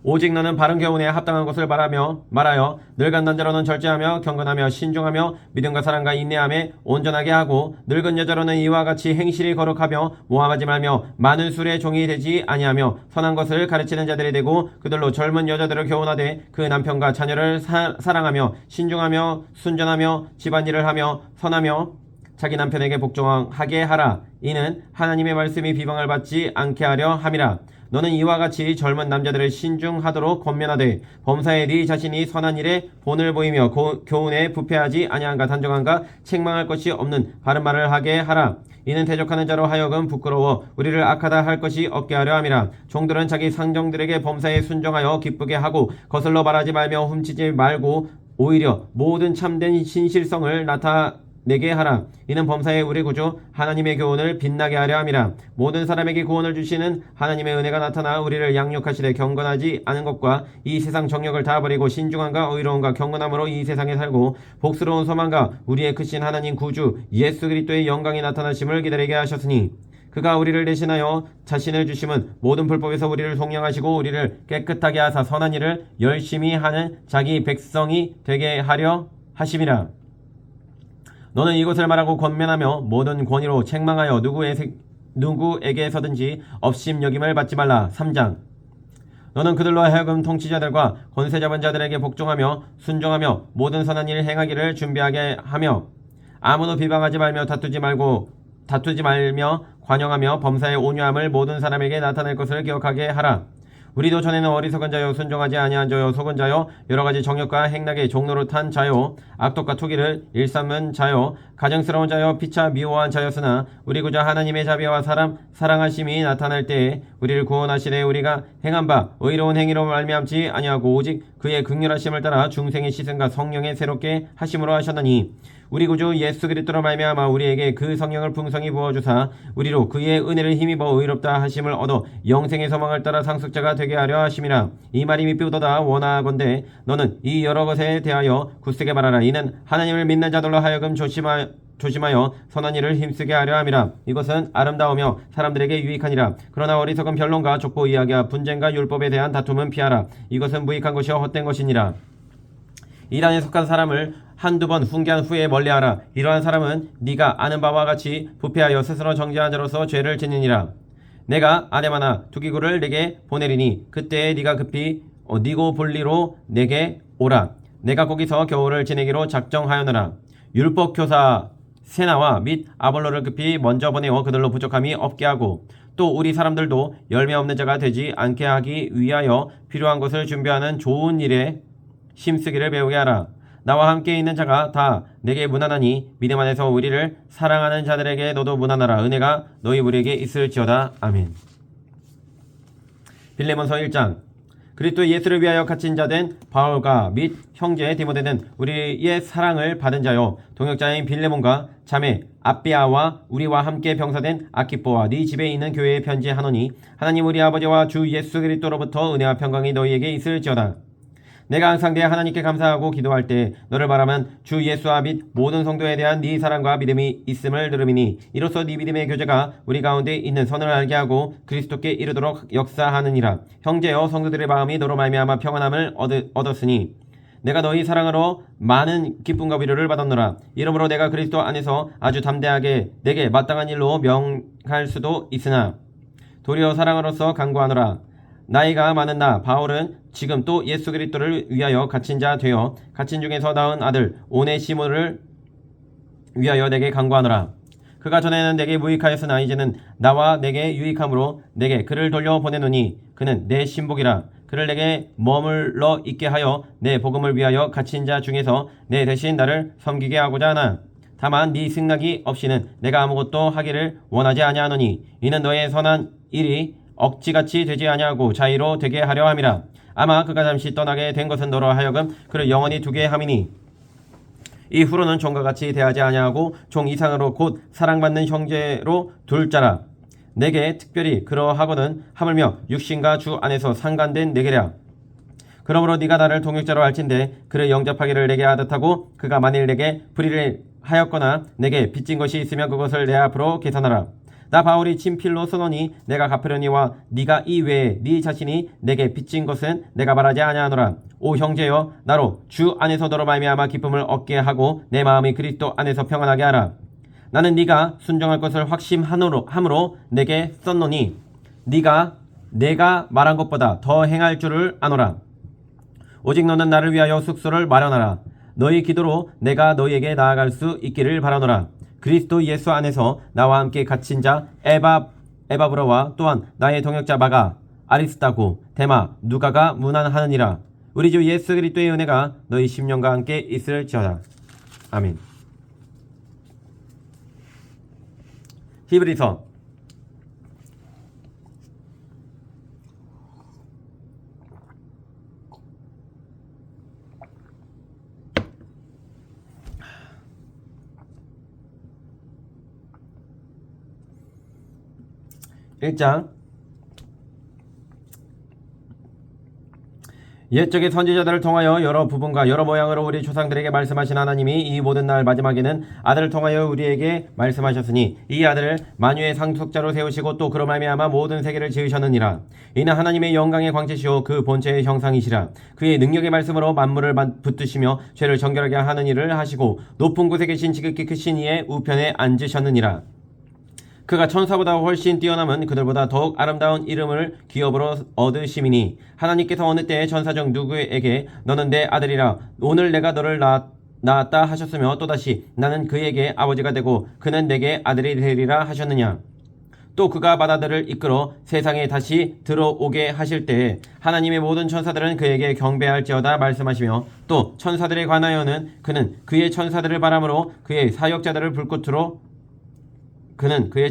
오직 너는 바른 교훈에 합당한 것을 말하여 늙은 남자로는 절제하며 경건하며 신중하며 믿음과 사랑과 인내함에 온전하게 하고 늙은 여자로는 이와 같이 행실이 거룩하며 모함하지 말며 많은 술의 종이 되지 아니하며 선한 것을 가르치는 자들이 되고 그들로 젊은 여자들을 교훈하되 그 남편과 자녀를 사랑하며 신중하며 순전하며 집안일을 하며 선하며 자기 남편에게 복종하게 하라. 이는 하나님의 말씀이 비방을 받지 않게 하려 함이라. 너는 이와 같이 젊은 남자들을 신중하도록 권면하되 범사에 네 자신이 선한 일에 본을 보이며 교훈에 부패하지 아니한가 단정한가 책망할 것이 없는 바른 말을 하게 하라. 이는 대적하는 자로 하여금 부끄러워 우리를 악하다 할 것이 없게 하려 함이라. 종들은 자기 상정들에게 범사에 순종하여 기쁘게 하고 거슬러 말하지 말며 훔치지 말고 오히려 모든 참된 신실성을 나타내게 하라. 이는 범사에 우리 구주 하나님의 교훈을 빛나게 하려 함이라. 모든 사람에게 구원을 주시는 하나님의 은혜가 나타나 우리를 양육하시되 경건하지 않은 것과 이 세상 정욕을 다 버리고 신중함과 의로움과 경건함으로 이 세상에 살고 복스러운 소망과 우리의 크신 하나님 구주 예수 그리스도의 영광이 나타나심을 기다리게 하셨으니 그가 우리를 대신하여 자신을 주심은 모든 불법에서 우리를 속량하시고 우리를 깨끗하게 하사 선한 일을 열심히 하는 자기 백성이 되게 하려 하심이라. 너는 이것을 말하고 권면하며 모든 권위로 책망하여 누구에게서든지 업심여김을 받지 말라. 3장 너는 그들로 하여금 통치자들과 권세 잡은 자들에게 복종하며 순종하며 모든 선한 일 행하기를 준비하게 하며 아무도 비방하지 말며 다투지 말며 관용하며 범사의 온유함을 모든 사람에게 나타낼 것을 기억하게 하라. 우리도 전에는 어리석은 자요 순종하지 아니한 자요 속은 자요 여러가지 정욕과 행락의 종노릇한 자요 악독과 투기를 일삼은 자요 가증스러운 자요 피차 미워한 자였으나 우리 구주 하나님의 자비와 사랑하심이 나타날 때에 우리를 구원하시되 우리가 행한 바 의로운 행위로 말미암지 아니하고 오직 그의 긍휼하심을 따라 중생의 시선과 성령의 새롭게 하심으로 하셨나니 우리 구주 예수 그리스도로 말미암아 우리에게 그 성령을 풍성히 부어주사 우리로 그의 은혜를 힘입어 의롭다 하심을 얻어 영생의 소망을 따라 상속자가 되게 하려 하심이라. 이 말이 미쁘도다 원하건대 너는 이 여러 것에 대하여 굳세게 말하라. 이는 하나님을 믿는 자들로 하여금 조심하여 선한 일을 힘쓰게 하려 함이라. 이것은 아름다우며 사람들에게 유익하니라. 그러나 어리석은 변론과 족보 이야기와 분쟁과 율법에 대한 다툼은 피하라. 이것은 무익한 것이요 헛된 것이니라. 이란에 속한 사람을 한두 번 훈계한 후에 멀리하라. 이러한 사람은 네가 아는 바와 같이 부패하여 스스로 정죄한 자로서 죄를 짓느니라. 내가 아데마나 두기고를 내게 보내리니 그때에 네가 급히 니고볼리로 내게 오라. 내가 거기서 겨울을 지내기로 작정하였노라. 율법교사 세나와 및 아볼로를 급히 먼저 보내어 그들로 부족함이 없게 하고 또 우리 사람들도 열매 없는 자가 되지 않게 하기 위하여 필요한 것을 준비하는 좋은 일에 힘쓰기를 배우게 하라. 나와 함께 있는 자가 다 내게 무난하니 믿음 안에서 우리를 사랑하는 자들에게 너도 무난하라. 은혜가 너희 우리에게 있을지어다. 아멘. 빌레몬서 1장. 그리스도 예수를 위하여 갇힌 자 된 바울과 및 형제 디모데는 우리의 사랑을 받은 자요 동역자인 빌레몬과 자매 아비아와 우리와 함께 병사된 아키포와 네 집에 있는 교회에 편지하노니 하나님 우리 아버지와 주 예수 그리스도로부터 은혜와 평강이 너희에게 있을지어다. 내가 항상 내 하나님께 감사하고 기도할 때 너를 바라면 주 예수와 및 모든 성도에 대한 네 사랑과 믿음이 있음을 들음이니 이로써 네 믿음의 교제가 우리 가운데 있는 선을 알게 하고 그리스도께 이르도록 역사하느니라. 형제여 성도들의 마음이 너로 말미암아 평안함을 얻었으니 내가 너희 사랑으로 많은 기쁨과 위로를 받았노라. 이러므로 내가 그리스도 안에서 아주 담대하게 내게 마땅한 일로 명할 수도 있으나 도리어 사랑으로서 간구하노라. 나이가 많은 나 바울은 지금 또 예수 그리스도를 위하여 갇힌 자 되어 갇힌 중에서 낳은 아들 오네시모를 위하여 내게 간구하노라. 그가 전에는 내게 무익하였으나 이제는 나와 내게 유익함으로 내게 그를 돌려 보내노니 그는 내 신복이라. 그를 내게 머물러 있게 하여 내 복음을 위하여 갇힌 자 중에서 내 대신 나를 섬기게 하고자 하나. 다만 네 승낙이 없이는 내가 아무것도 하기를 원하지 아니하노니 이는 너의 선한 일이 억지같이 되지 아니하고 자의로 되게 하려 함이라. 아마 그가 잠시 떠나게 된 것은 너로 하여금 그를 영원히 두게 함이니 이후로는 종과 같이 대하지 아니하고 종 이상으로 곧 사랑받는 형제로 둘 자라. 내게 특별히 그러하거든 하물며 육신과 주 안에서 상관된 내게랴. 그러므로 네가 나를 동역자로 할진대 그를 영접하기를 내게 하듯하고 그가 만일 내게 불의를 하였거나 내게 빚진 것이 있으면 그것을 내 앞으로 계산하라. 나 바울이 친필로 써노니 내가 갚으려니와 네가 이외에 네 자신이 내게 빚진 것은 내가 말하지 아니하노라. 오 형제여 나로 주 안에서 너로 말미암아 기쁨을 얻게 하고 내 마음이 그리스도 안에서 평안하게 하라. 나는 네가 순종할 것을 확신함으로 내게 썼노니 네가 내가 말한 것보다 더 행할 줄을 아노라. 오직 너는 나를 위하여 숙소를 마련하라. 너희 기도로 내가 너희에게 나아갈 수 있기를 바라노라. 그리스도 예수 안에서 나와 함께 갇힌 자 에바브로와 또한 나의 동역자 마가 아리스타고 데마 누가가 문안하느니라. 우리 주 예수 그리스도의 은혜가 너희 심령과 함께 있을지어다. 아멘. 히브리서 1장. 옛적의 선지자들을 통하여 여러 부분과 여러 모양으로 우리 조상들에게 말씀하신 하나님이 이 모든 날 마지막에는 아들을 통하여 우리에게 말씀하셨으니 이 아들을 만유의 상속자로 세우시고 또 그로 말미암아 모든 세계를 지으셨느니라. 이는 하나님의 영광의 광채시요 그 본체의 형상이시라. 그의 능력의 말씀으로 만물을 붙드시며 죄를 정결하게 하는 일을 하시고 높은 곳에 계신 지극히 크신 이의 우편에 앉으셨느니라. 그가 천사보다 훨씬 뛰어남은 그들보다 더욱 아름다운 이름을 기업으로 얻으심이니 하나님께서 어느 때에 천사 중 누구에게 너는 내 아들이라 오늘 내가 너를 낳았다 하셨으며 또다시 나는 그에게 아버지가 되고 그는 내게 아들이 되리라 하셨느냐. 또 그가 바다들을 이끌어 세상에 다시 들어오게 하실 때에 하나님의 모든 천사들은 그에게 경배할지어다 말씀하시며 또 천사들에 관하여는 그는 그의 천사들을 바람으로 그의 사역자들을 불꽃으로 그의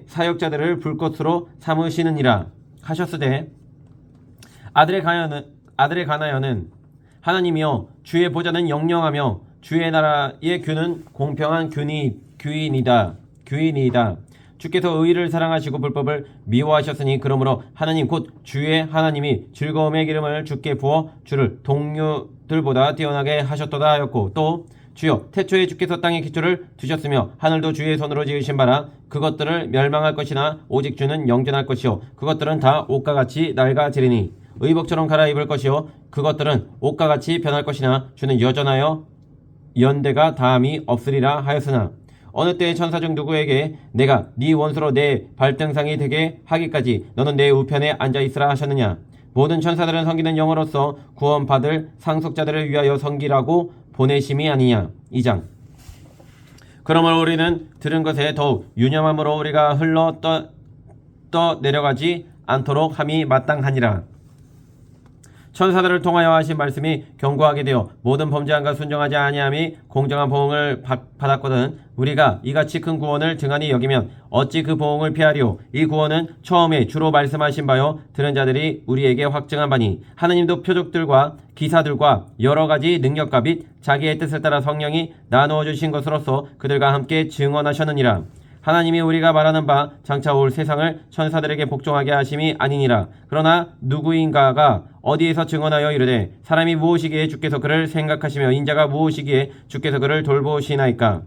사역자들을 불꽃으로 삼으시느니라 하셨으되 아들에 관하여는 하나님이여 주의 보좌는 영영하며 주의 나라의 규는 공평한 규인이다. 주께서 의를 사랑하시고 불법을 미워하셨으니 그러므로 하나님 곧 주의 하나님이 즐거움의 기름을 주께 부어 주를 동료들보다 뛰어나게 하셨도다 하였고 또 주여 태초에 주께서 땅의 기초를 두셨으며 하늘도 주의 손으로 지으신 바라. 그것들을 멸망할 것이나 오직 주는 영존할 것이요 그것들은 다 옷과 같이 낡아지리니 의복처럼 갈아입을 것이요 그것들은 옷과 같이 변할 것이나 주는 여전하여 연대가 다함이 없으리라 하였으나 어느 때에 천사 중 누구에게 내가 네 원수로 내 발등상이 되게 하기까지 너는 내 우편에 앉아있으라 하셨느냐. 모든 천사들은 섬기는 영으로서 구원받을 상속자들을 위하여 섬기라고 보내심이 아니냐. 2장. 그러므로 우리는 들은 것에 더욱 유념함으로 우리가 흘러 떠 내려가지 않도록 함이 마땅하니라. 천사들을 통하여 하신 말씀이 견고하게 되어 모든 범죄함과 순종하지 아니함이 공정한 보응을 받았거든. 우리가 이같이 큰 구원을 등한히 여기면 어찌 그 보응을 피하리요. 이 구원은 처음에 주로 말씀하신 바요 들은 자들이 우리에게 확증한 바니 하느님도 표적들과 기사들과 여러 가지 능력과 및 자기의 뜻을 따라 성령이 나누어 주신 것으로서 그들과 함께 증언하셨느니라. 하나님이 우리가 말하는 바 장차 올 세상을 천사들에게 복종하게 하심이 아니니라. 그러나 누구인가가 어디에서 증언하여 이르되 사람이 무엇이기에 주께서 그를 생각하시며 인자가 무엇이기에 주께서 그를 돌보시나이까.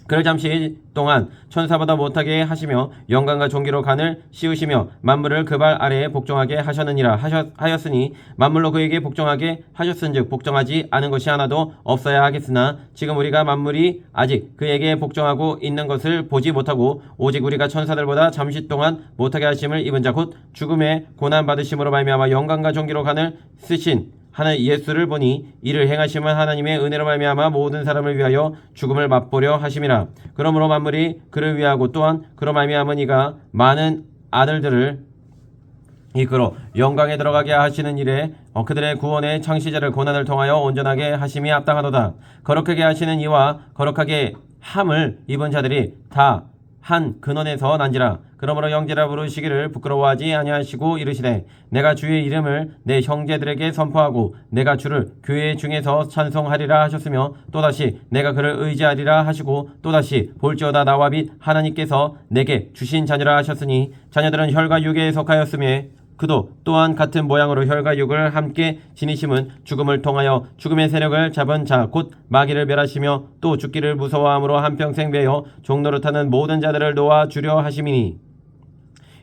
그를 잠시 동안 천사보다 못하게 하시며 영광과 존귀로 간을 씌우시며 만물을 그 발 아래에 복종하게 하셨느니라 하였으니 만물로 그에게 복종하게 하셨은즉 복종하지 않은 것이 하나도 없어야 하겠으나 지금 우리가 만물이 아직 그에게 복종하고 있는 것을 보지 못하고 오직 우리가 천사들보다 잠시 동안 못하게 하심을 입은 자 곧 죽음의 고난 받으심으로 말미암아 영광과 존귀로 간을 쓰신 하는 예수를 보니 이를 행하심은 하나님의 은혜로 말미암아 모든 사람을 위하여 죽음을 맛보려 하심이라. 그러므로 만물이 그를 위하고 또한 그로 말미암은 이가 많은 아들들을 이끌어 영광에 들어가게 하시는 일에 그들의 구원의 창시자를 고난을 통하여 온전하게 하심이 합당하도다. 거룩하게 하시는 이와 거룩하게 함을 입은 자들이 다 한 근원에서 난지라. 그러므로 형제라 부르시기를 부끄러워하지 아니하시고 이르시되 내가 주의 이름을 내 형제들에게 선포하고 내가 주를 교회 중에서 찬송하리라 하셨으며 또다시 내가 그를 의지하리라 하시고 또다시 볼지어다 나와 및 하나님께서 내게 주신 자녀라 하셨으니 자녀들은 혈과 육에 속하였으며 그도 또한 같은 모양으로 혈과 육을 함께 지니심은 죽음을 통하여 죽음의 세력을 잡은 자 곧 마귀를 멸하시며 또 죽기를 무서워함으로 한평생 매여 종노릇하는 모든 자들을 놓아 주려 하심이니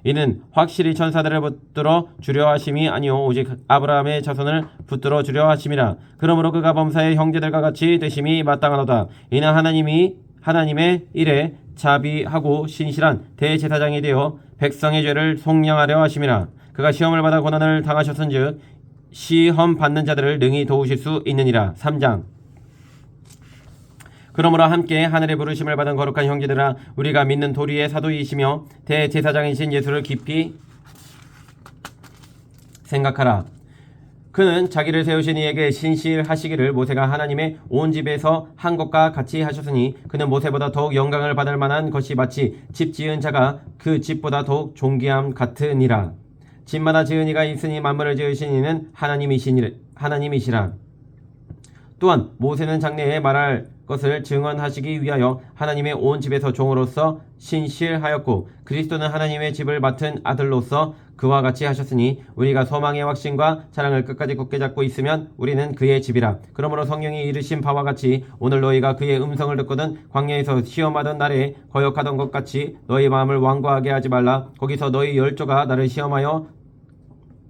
이는 확실히 천사들을 붙들어 주려 하심이 아니요 오직 아브라함의 자손을 붙들어 주려 하심이라. 그러므로 그가 범사의 형제들과 같이 되심이 마땅하도다. 이는 하나님의 일에 자비하고 신실한 대제사장이 되어 백성의 죄를 속량하려 하심이라. 그가 시험을 받아 고난을 당하셨은즉 시험 받는 자들을 능히 도우실 수 있느니라. 3장. 그러므로 함께 하늘의 부르심을 받은 거룩한 형제들아 우리가 믿는 도리의 사도이시며 대제사장이신 예수를 깊이 생각하라. 그는 자기를 세우신 이에게 신실하시기를 모세가 하나님의 온 집에서 한 것과 같이 하셨으니 그는 모세보다 더욱 영광을 받을 만한 것이 마치 집 지은 자가 그 집보다 더욱 존귀함 같으니라. 집마다 지은 이가 있으니 만물을 지으신 이는 하나님이시라. 또한 모세는 장래에 말할 것을 증언하시기 위하여 하나님의 온 집에서 종으로서 신실하였고 그리스도는 하나님의 집을 맡은 아들로서 그와 같이 하셨으니 우리가 소망의 확신과 사랑을 끝까지 굳게 잡고 있으면 우리는 그의 집이라. 그러므로 성령이 이르신 바와 같이 오늘 너희가 그의 음성을 듣거든 광야에서 시험하던 날에 거역하던 것 같이 너희 마음을 완고하게 하지 말라. 거기서 너희 열조가 나를 시험하여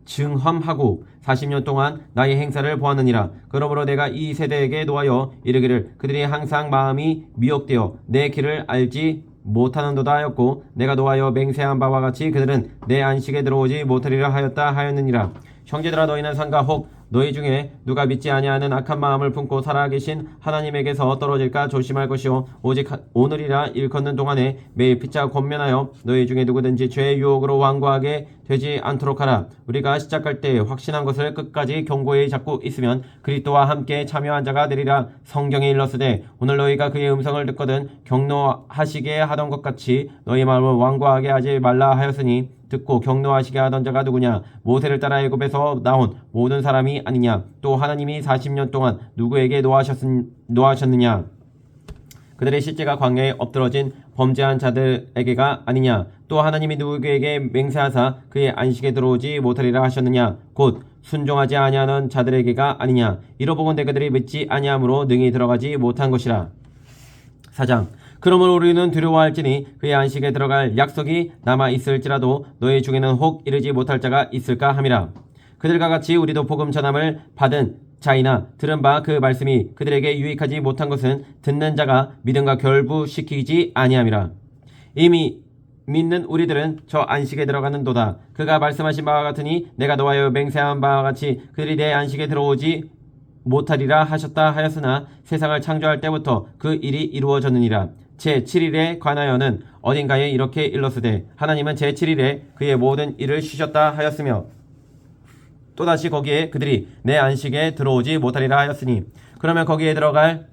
증험하고 40년 동안 나의 행사를 보았느니라. 그러므로 내가 이 세대에게 노하여 이르기를 그들이 항상 마음이 미혹되어 내 길을 알지 못하는도다 하였고 내가 노하여 맹세한 바와 같이 그들은 내 안식에 들어오지 못하리라 하였다 하였느니라. 형제들아 너희는 삼가 혹 너희 중에 누가 믿지 아니하는 악한 마음을 품고 살아계신 하나님에게서 떨어질까 조심할 것이요 오직 오늘이라 일컫는 동안에 매일 피차 권면하여 너희 중에 누구든지 죄의 유혹으로 완고하게 되지 않도록 하라. 우리가 시작할 때 확신한 것을 끝까지 견고히 잡고 있으면 그리스도와 함께 참여한 자가 되리라. 성경에 일렀으되 오늘 너희가 그의 음성을 듣거든 경노하시게 하던 것 같이 너희 마음을 완고하게 하지 말라 하였으니 듣고 경노하시게 하던 자가 누구냐? 모세를 따라 애굽에서 나온 모든 사람이 아니냐? 또 하나님이 40년 동안 누구에게 노하셨느냐? 그들의 실제가 광야에 엎드러진 범죄한 자들에게가 아니냐? 또 하나님이 누구에게 맹세하사 그의 안식에 들어오지 못하리라 하셨느냐? 곧 순종하지 아니하는 자들에게가 아니냐? 이로보건대 그들이 믿지 아니함으로 능히 들어가지 못한 것이라. 4장. 그러므로 우리는 두려워할지니 그의 안식에 들어갈 약속이 남아 있을지라도 너희 중에는 혹 이르지 못할 자가 있을까 함이라. 그들과 같이 우리도 복음 전함을 받은 자이나 들은 바 그 말씀이 그들에게 유익하지 못한 것은 듣는 자가 믿음과 결부시키지 아니함이라. 이미 믿는 우리들은 저 안식에 들어가는도다. 그가 말씀하신 바와 같으니 내가 노하여 맹세한 바와 같이 그들이 내 안식에 들어오지 못하리라 하셨다 하였으나 세상을 창조할 때부터 그 일이 이루어졌느니라. 제7일에 관하여는 어딘가에 이렇게 일렀으되 하나님은 제7일에 그의 모든 일을 쉬셨다 하였으며 또다시 거기에 그들이 내 안식에 들어오지 못하리라 하였으니 그러면 거기에 들어갈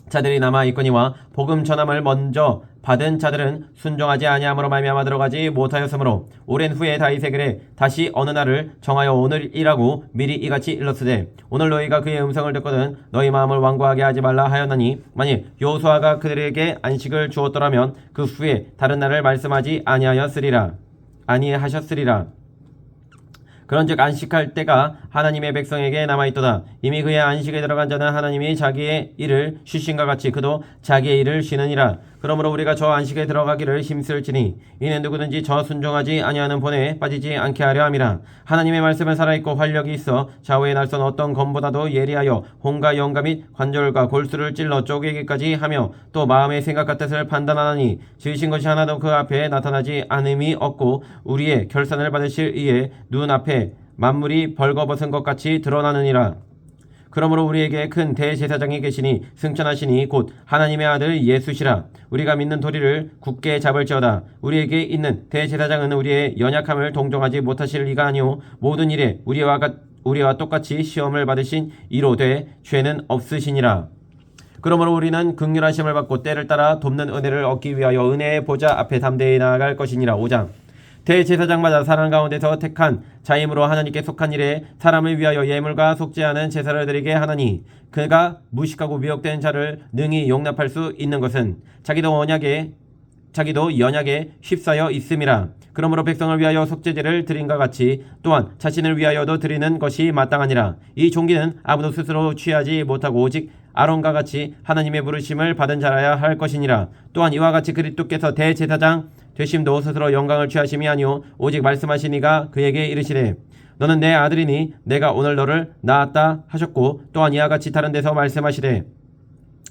자들이 남아 있거니와 복음 전함을 먼저 받은 자들은 순종하지 아니함으로 말미암아 들어가지 못하였으므로 오랜 후에 다윗의 글에 다시 어느 날을 정하여 오늘이라고 미리 이같이 일렀으되 오늘 너희가 그의 음성을 듣거든 너희 마음을 완고하게 하지 말라 하였나니 만일 여호수아가 그들에게 안식을 주었더라면 그 후에 다른 날을 말씀하지 아니하셨으리라. 그런즉 안식할 때가 하나님의 백성에게 남아있도다. 이미 그의 안식에 들어간 자는 하나님이 자기의 일을 쉬신과 같이 그도 자기의 일을 쉬느니라. 그러므로 우리가 저 안식에 들어가기를 힘쓸지니 이는 누구든지 저 순종하지 아니하는 본에 빠지지 않게 하려 함이라. 하나님의 말씀은 살아있고 활력이 있어 좌우의 날선 어떤 검보다도 예리하여 혼과 영과 및 관절과 골수를 찔러 쪼개기까지 하며 또 마음의 생각과 뜻을 판단하나니 지으신 것이 하나도 그 앞에 나타나지 않음이 없고 우리의 결산을 받으실 이에 눈앞에 만물이 벌거벗은 것 같이 드러나느니라. 그러므로 우리에게 큰 대제사장이 계시니 승천하시니 곧 하나님의 아들 예수시라. 우리가 믿는 도리를 굳게 잡을지어다. 우리에게 있는 대제사장은 우리의 연약함을 동정하지 못하실 이가 아니오 모든 일에 우리와 똑같이 시험을 받으신 이로 돼 죄는 없으시니라. 그러므로 우리는 긍휼하심을 받고 때를 따라 돕는 은혜를 얻기 위하여 은혜의 보좌 앞에 담대히 나아갈 것이니라. 5장 대제사장마다 사람 가운데서 택한 자임으로 하나님께 속한 일에 사람을 위하여 예물과 속죄하는 제사를 드리게 하나니 그가 무식하고 미혹된 자를 능히 용납할 수 있는 것은 자기도 연약에 휩싸여 있음이라. 그러므로 백성을 위하여 속죄제를 드린과 같이 또한 자신을 위하여도 드리는 것이 마땅하니라. 이 종기는 아무도 스스로 취하지 못하고 오직 아론과 같이 하나님의 부르심을 받은 자라야 할 것이니라. 또한 이와 같이 그리스도께서 대제사장 되심도 스스로 영광을 취하심이 아니오 오직 말씀하시니가 그에게 이르시되 너는 내 아들이니 내가 오늘 너를 낳았다 하셨고 또한 이와 같이 다른 데서 말씀하시되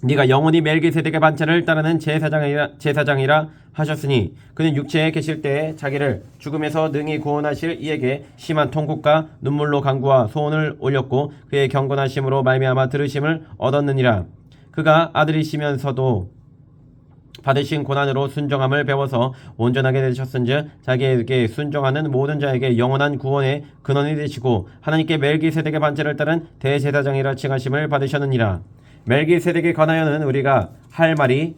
네가 영원히 멜기세덱의 반차를 따르는 제사장이라 하셨으니 그는 육체에 계실 때에 자기를 죽음에서 능히 구원하실 이에게 심한 통곡과 눈물로 간구와 소원을 올렸고 그의 경건하심으로 말미암아 들으심을 얻었느니라. 그가 아들이시면서도 받으신 고난으로 순종함을 배워서 온전하게 되셨은즉 자기에게 순종하는 모든 자에게 영원한 구원의 근원이 되시고 하나님께 멜기세덱의 반차를 따른 대제사장이라 칭하심을 받으셨느니라. 멜기세덱에 관하여는 우리가 할 말이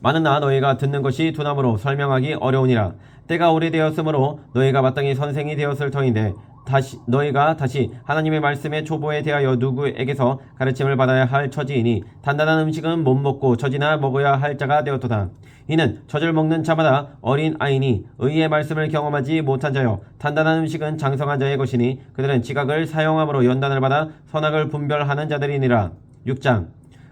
많으나 너희가 듣는 것이 둔함으로 설명하기 어려우니라. 때가 오래되었으므로 너희가 마땅히 선생이 되었을 터인데 너희가 다시 하나님의 말씀의 초보에 대하여 누구에게서 가르침을 받아야 할 처지이니 단단한 음식은 못 먹고 젖이나 먹어야 할 자가 되었도다. 이는 젖을 먹는 자마다 어린 아이니 의의 말씀을 경험하지 못한 자요 단단한 음식은 장성한 자의 것이니 그들은 지각을 사용함으로 연단을 받아 선악을 분별하는 자들이니라. 6장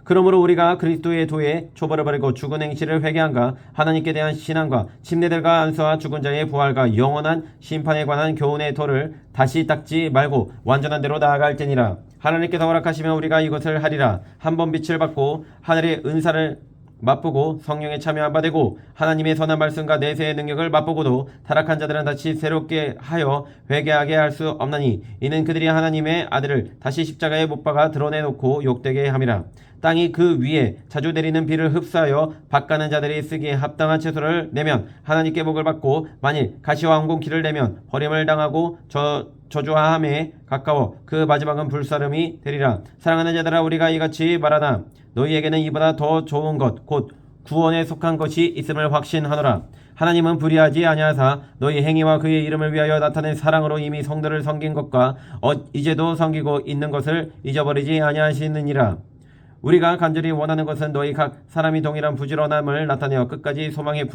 그러므로 우리가 그리스도의 도에 초벌을 버리고 죽은 행실을 회개한가 하나님께 대한 신앙과 침례들과 안수와 죽은 자의 부활과 영원한 심판에 관한 교훈의 도를 다시 닦지 말고 완전한 대로 나아갈지니라. 하나님께서 허락하시면 우리가 이것을 하리라. 한 번 빛을 받고 하늘의 은사를 맛보고 성령에 참여한 바 되고 하나님의 선한 말씀과 내세의 능력을 맛보고도 타락한 자들은 다시 새롭게 하여 회개하게 할 수 없나니 이는 그들이 하나님의 아들을 다시 십자가에 못 박아 드러내놓고 욕되게 함이라. 땅이 그 위에 자주 내리는 비를 흡수하여 밭가는 자들이 쓰기에 합당한 채소를 내면 하나님께 복을 받고 만일 가시와 황공키를 내면 버림을 당하고 저주함에 가까워 그 마지막은 불사름이 되리라. 사랑하는 자들아 우리가 이같이 말하나 너희에게는 이보다 더 좋은 것 곧 구원에 속한 것이 있음을 확신하노라. 하나님은 불의하지 아니하사 너희 행위와 그의 이름을 위하여 나타낸 사랑으로 이미 성도를 섬긴 것과 이제도 섬기고 있는 것을 잊어버리지 아니하시느니라. 우리가 간절히 원하는 것은 너희 각 사람이 동일한 부지런함을 나타내어 끝까지 소망의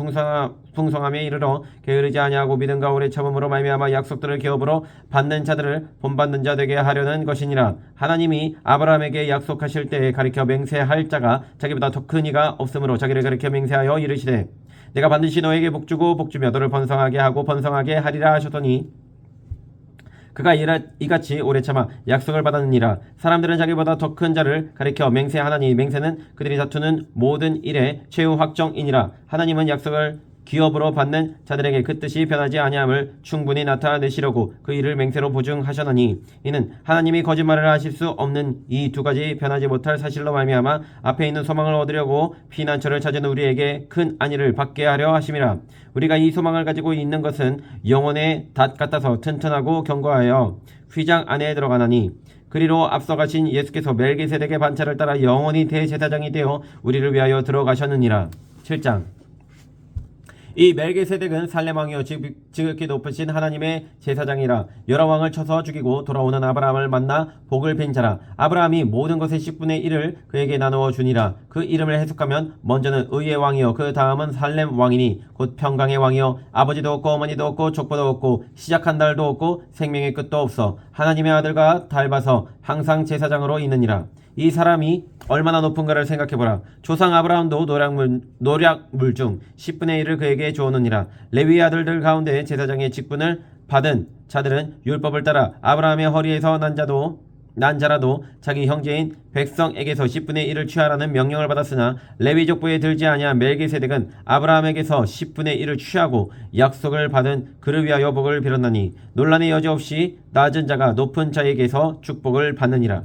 풍성함에 이르러 게으르지 아니하고 믿음과 오래 참음으로 말미암아 약속들을 기업으로 받는 자들을 본받는 자 되게 하려는 것이니라. 하나님이 아브라함에게 약속하실 때에 가리켜 맹세할 자가 자기보다 더 큰 이가 없으므로 자기를 가리켜 맹세하여 이르시되 내가 반드시 너에게 복주고 복주며 너를 번성하게 하고 번성하게 하리라 하셨더니 그가 이같이 오래 참아 약속을 받았느니라. 사람들은 자기보다 더 큰 자를 가리켜 맹세하나니 맹세는 그들이 다투는 모든 일의 최후 확정이니라. 하나님은 약속을 기업으로 받는 자들에게 그 뜻이 변하지 아니함을 충분히 나타내시려고 그 일을 맹세로 보증하셨느니 이는 하나님이 거짓말을 하실 수 없는 이 두 가지 변하지 못할 사실로 말미암아 앞에 있는 소망을 얻으려고 피난처를 찾은 우리에게 큰 안위를 받게 하려 하심이라. 우리가 이 소망을 가지고 있는 것은 영혼의 닷 같아서 튼튼하고 견고하여 휘장 안에 들어가나니 그리로 앞서 가신 예수께서 멜기세덱의 반차를 따라 영원히 대제사장이 되어 우리를 위하여 들어가셨느니라. 7장. 이 멜기세덱은 살렘 왕이요 지극히 높으신 하나님의 제사장이라. 여러 왕을 쳐서 죽이고 돌아오는 아브라함을 만나 복을 빈 자라. 아브라함이 모든 것의 10분의 1을 그에게 나누어 주니라. 그 이름을 해석하면 먼저는 의의 왕이요 그 다음은 살렘 왕이니 곧 평강의 왕이요 아버지도 없고 어머니도 없고 족보도 없고 시작한 달도 없고 생명의 끝도 없어 하나님의 아들과 닮아서 항상 제사장으로 있느니라. 이 사람이 얼마나 높은가를 생각해보라. 조상 아브라함도 노략물 중 10분의 1을 그에게 주었느니라. 레위의 아들들 가운데 제사장의 직분을 받은 자들은 율법을 따라 아브라함의 허리에서 난 자라도 자기 형제인 백성에게서 10분의 1을 취하라는 명령을 받았으나 레위 족보에 들지 아니한 멜기세덱은 아브라함에게서 10분의 1을 취하고 약속을 받은 그를 위하여 복을 빌었나니 논란의 여지 없이 낮은 자가 높은 자에게서 축복을 받느니라.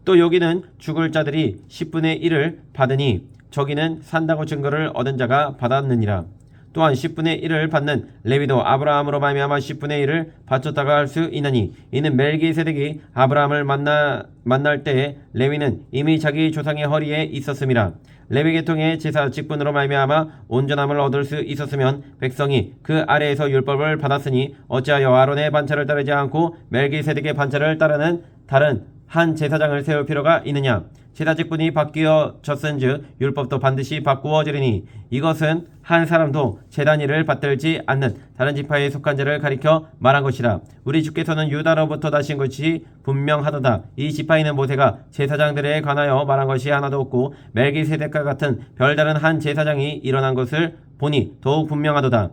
또 여기는 죽을 자들이 10분의 1을 받으니 저기는 산다고 증거를 얻은 자가 받았느니라. 또한 10분의 1을 받는 레위도 아브라함으로 말미암아 10분의 1을 바쳤다가 할 수 있나니 이는 멜기세덱이 아브라함을 만날 때에 레위는 이미 자기 조상의 허리에 있었음이라. 레위 계통의 제사 직분으로 말미암아 온전함을 얻을 수 있었으면 백성이 그 아래에서 율법을 받았으니 어찌하여 아론의 반차를 따르지 않고 멜기세덱의 반차를 따르는 다른 한 제사장을 세울 필요가 있느냐. 제사 직분이 바뀌어졌은즉 율법도 반드시 바꾸어지리니 이것은 한 사람도 제단 일을 받들지 않는 다른 지파에 속한 자를 가리켜 말한 것이라. 우리 주께서는 유다로부터 나신 것이 분명하도다. 이 지파에는 모세가 제사장들에 관하여 말한 것이 하나도 없고 멜기세덱과 같은 별다른 한 제사장이 일어난 것을 보니 더욱 분명하도다.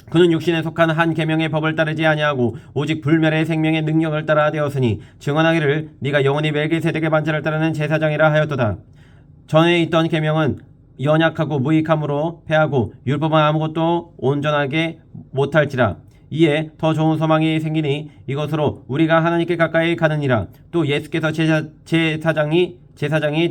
그는 육신에 속한 한 계명의 법을 따르지 아니하고 오직 불멸의 생명의 능력을 따라 되었으니 증언하기를 네가 영원히 멜기세덱의 반차를 따르는 제사장이라 하였도다. 전에 있던 계명은 연약하고 무익함으로 패하고 율법은 아무것도 온전하게 못할지라. 이에 더 좋은 소망이 생기니 이것으로 우리가 하나님께 가까이 가느니라. 또 예수께서 제사장이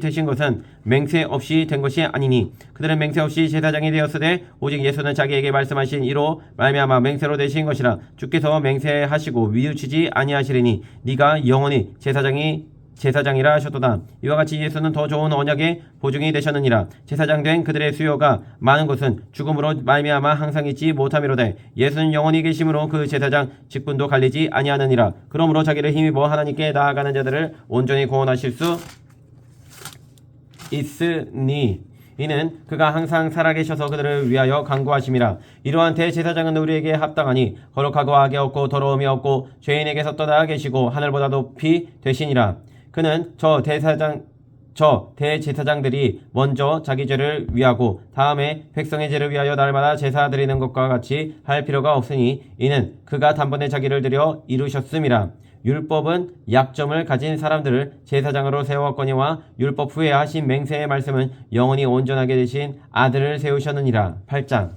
되신 것은 맹세 없이 된 것이 아니니 그들은 맹세 없이 제사장이 되었으되 오직 예수는 자기에게 말씀하신 이로 말미암아 맹세로 되신 것이라. 주께서 맹세하시고 위우치지 아니하시리니 네가 영원히 제사장이라 하셨도다. 이와 같이 예수는 더 좋은 언약의 보증이 되셨느니라. 제사장 된 그들의 수요가 많은 것은 죽음으로 말미암아 항상 있지 못함이로되 예수는 영원히 계심으로 그 제사장 직분도 갈리지 아니하느니라. 그러므로 자기를 힘입어 하나님께 나아가는 자들을 온전히 구원하실 수 있으니 이는 그가 항상 살아계셔서 그들을 위하여 간구하심이라. 이러한 대제사장은 우리에게 합당하니 거룩하고 악이 없고 더러움이 없고 죄인에게서 떠나 계시고 하늘보다 높이 되시니라. 그는 저 대제사장들이 먼저 자기 죄를 위하고 다음에 백성의 죄를 위하여 날마다 제사 드리는 것과 같이 할 필요가 없으니 이는 그가 단번에 자기를 들여 이루셨음이라. 율법은 약점을 가진 사람들을 제사장으로 세웠거니와 율법 후에 하신 맹세의 말씀은 영원히 온전하게 되신 아들을 세우셨느니라. 8장.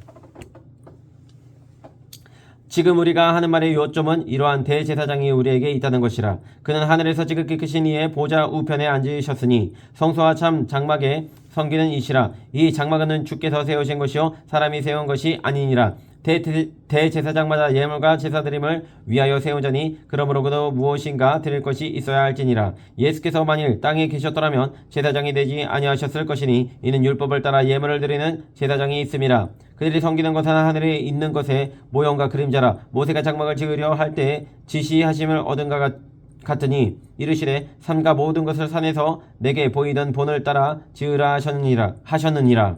지금 우리가 하는 말의 요점은 이러한 대제사장이 우리에게 있다는 것이라. 그는 하늘에서 지극히 크신 이의 보좌 우편에 앉으셨으니 성소와 참 장막에 섬기는 이시라. 이 장막은 주께서 세우신 것이요 사람이 세운 것이 아니니라. 대제사장마다 예물과 제사드림을 위하여 세운 자니 그러므로 그도 무엇인가 드릴 것이 있어야 할지니라. 예수께서 만일 땅에 계셨더라면 제사장이 되지 아니하셨을 것이니 이는 율법을 따라 예물을 드리는 제사장이 있음이라. 그들이 섬기는 것은 하늘에 있는 것의 모형과 그림자라. 모세가 장막을 지으려 할 때에 지시하심을 얻은가 같으니 이르시되 산과 모든 것을 산에서 내게 보이던 본을 따라 지으라 하셨느니라.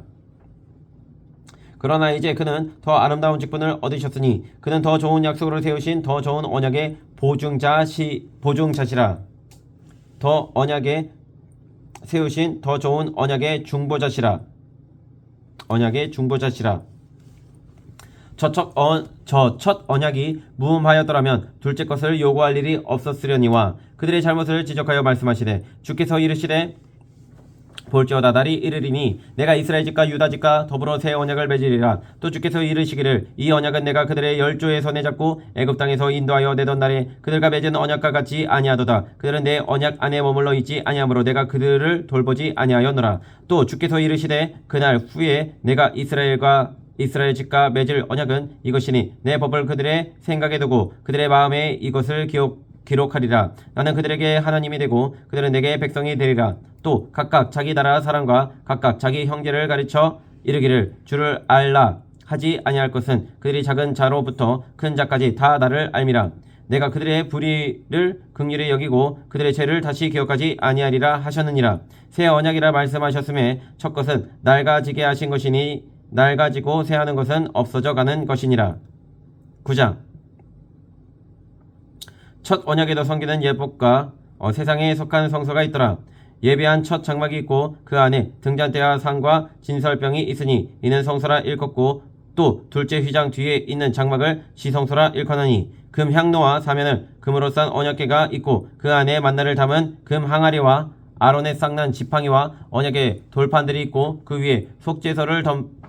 그러나 이제 그는 더 아름다운 직분을 얻으셨으니 그는 더 좋은 약속으로 세우신 더 좋은 언약의 보증자시라. 더 언약에 세우신 더 좋은 언약의 중보자시라. 저 첫 언약이 무음하였더라면 둘째 것을 요구할 일이 없었으려니와 그들의 잘못을 지적하여 말씀하시되 주께서 이르시되 볼지어다 날이 이르리니 내가 이스라엘 집과 유다 집과 더불어 새 언약을 맺으리라. 또 주께서 이르시기를 이 언약은 내가 그들의 열조의 손에 잡고 애굽 땅에서 인도하여 내던 날에 그들과 맺은 언약과 같이 아니하도다. 그들은 내 언약 안에 머물러 있지 아니하므로 내가 그들을 돌보지 아니하였노라. 또 주께서 이르시되 그날 후에 내가 이스라엘 집과 맺을 언약은 이것이니 내 법을 그들의 생각에 두고 그들의 마음에 이것을 기록하리라. 나는 그들에게 하나님이 되고 그들은 내게 백성이 되리라. 또 각각 자기 나라 사람과 각각 자기 형제를 가르쳐 이르기를 주를 알라 하지 아니할 것은 그들이 작은 자로부터 큰 자까지 다 나를 알미라. 내가 그들의 불의를 긍휼히 여기고 그들의 죄를 다시 기억하지 아니하리라 하셨느니라. 새 언약이라 말씀하셨음에 첫 것은 낡아지게 하신 것이니 낡아지고 새하는 것은 없어져 가는 것이니라. 9장 첫 언약에도 섬기는 예법과 세상에 속한 성소가 있더라. 예배한 첫 장막이 있고 그 안에 등잔대와 상과 진설병이 있으니 이는 성소라 일컫고 또 둘째 휘장 뒤에 있는 장막을 시성소라 일컫으니 금 향로와 사면을 금으로 싼 언약궤가 있고 그 안에 만나를 담은 금 항아리와 아론의 쌍난 지팡이와 언약의 돌판들이 있고 그 위에 속죄소를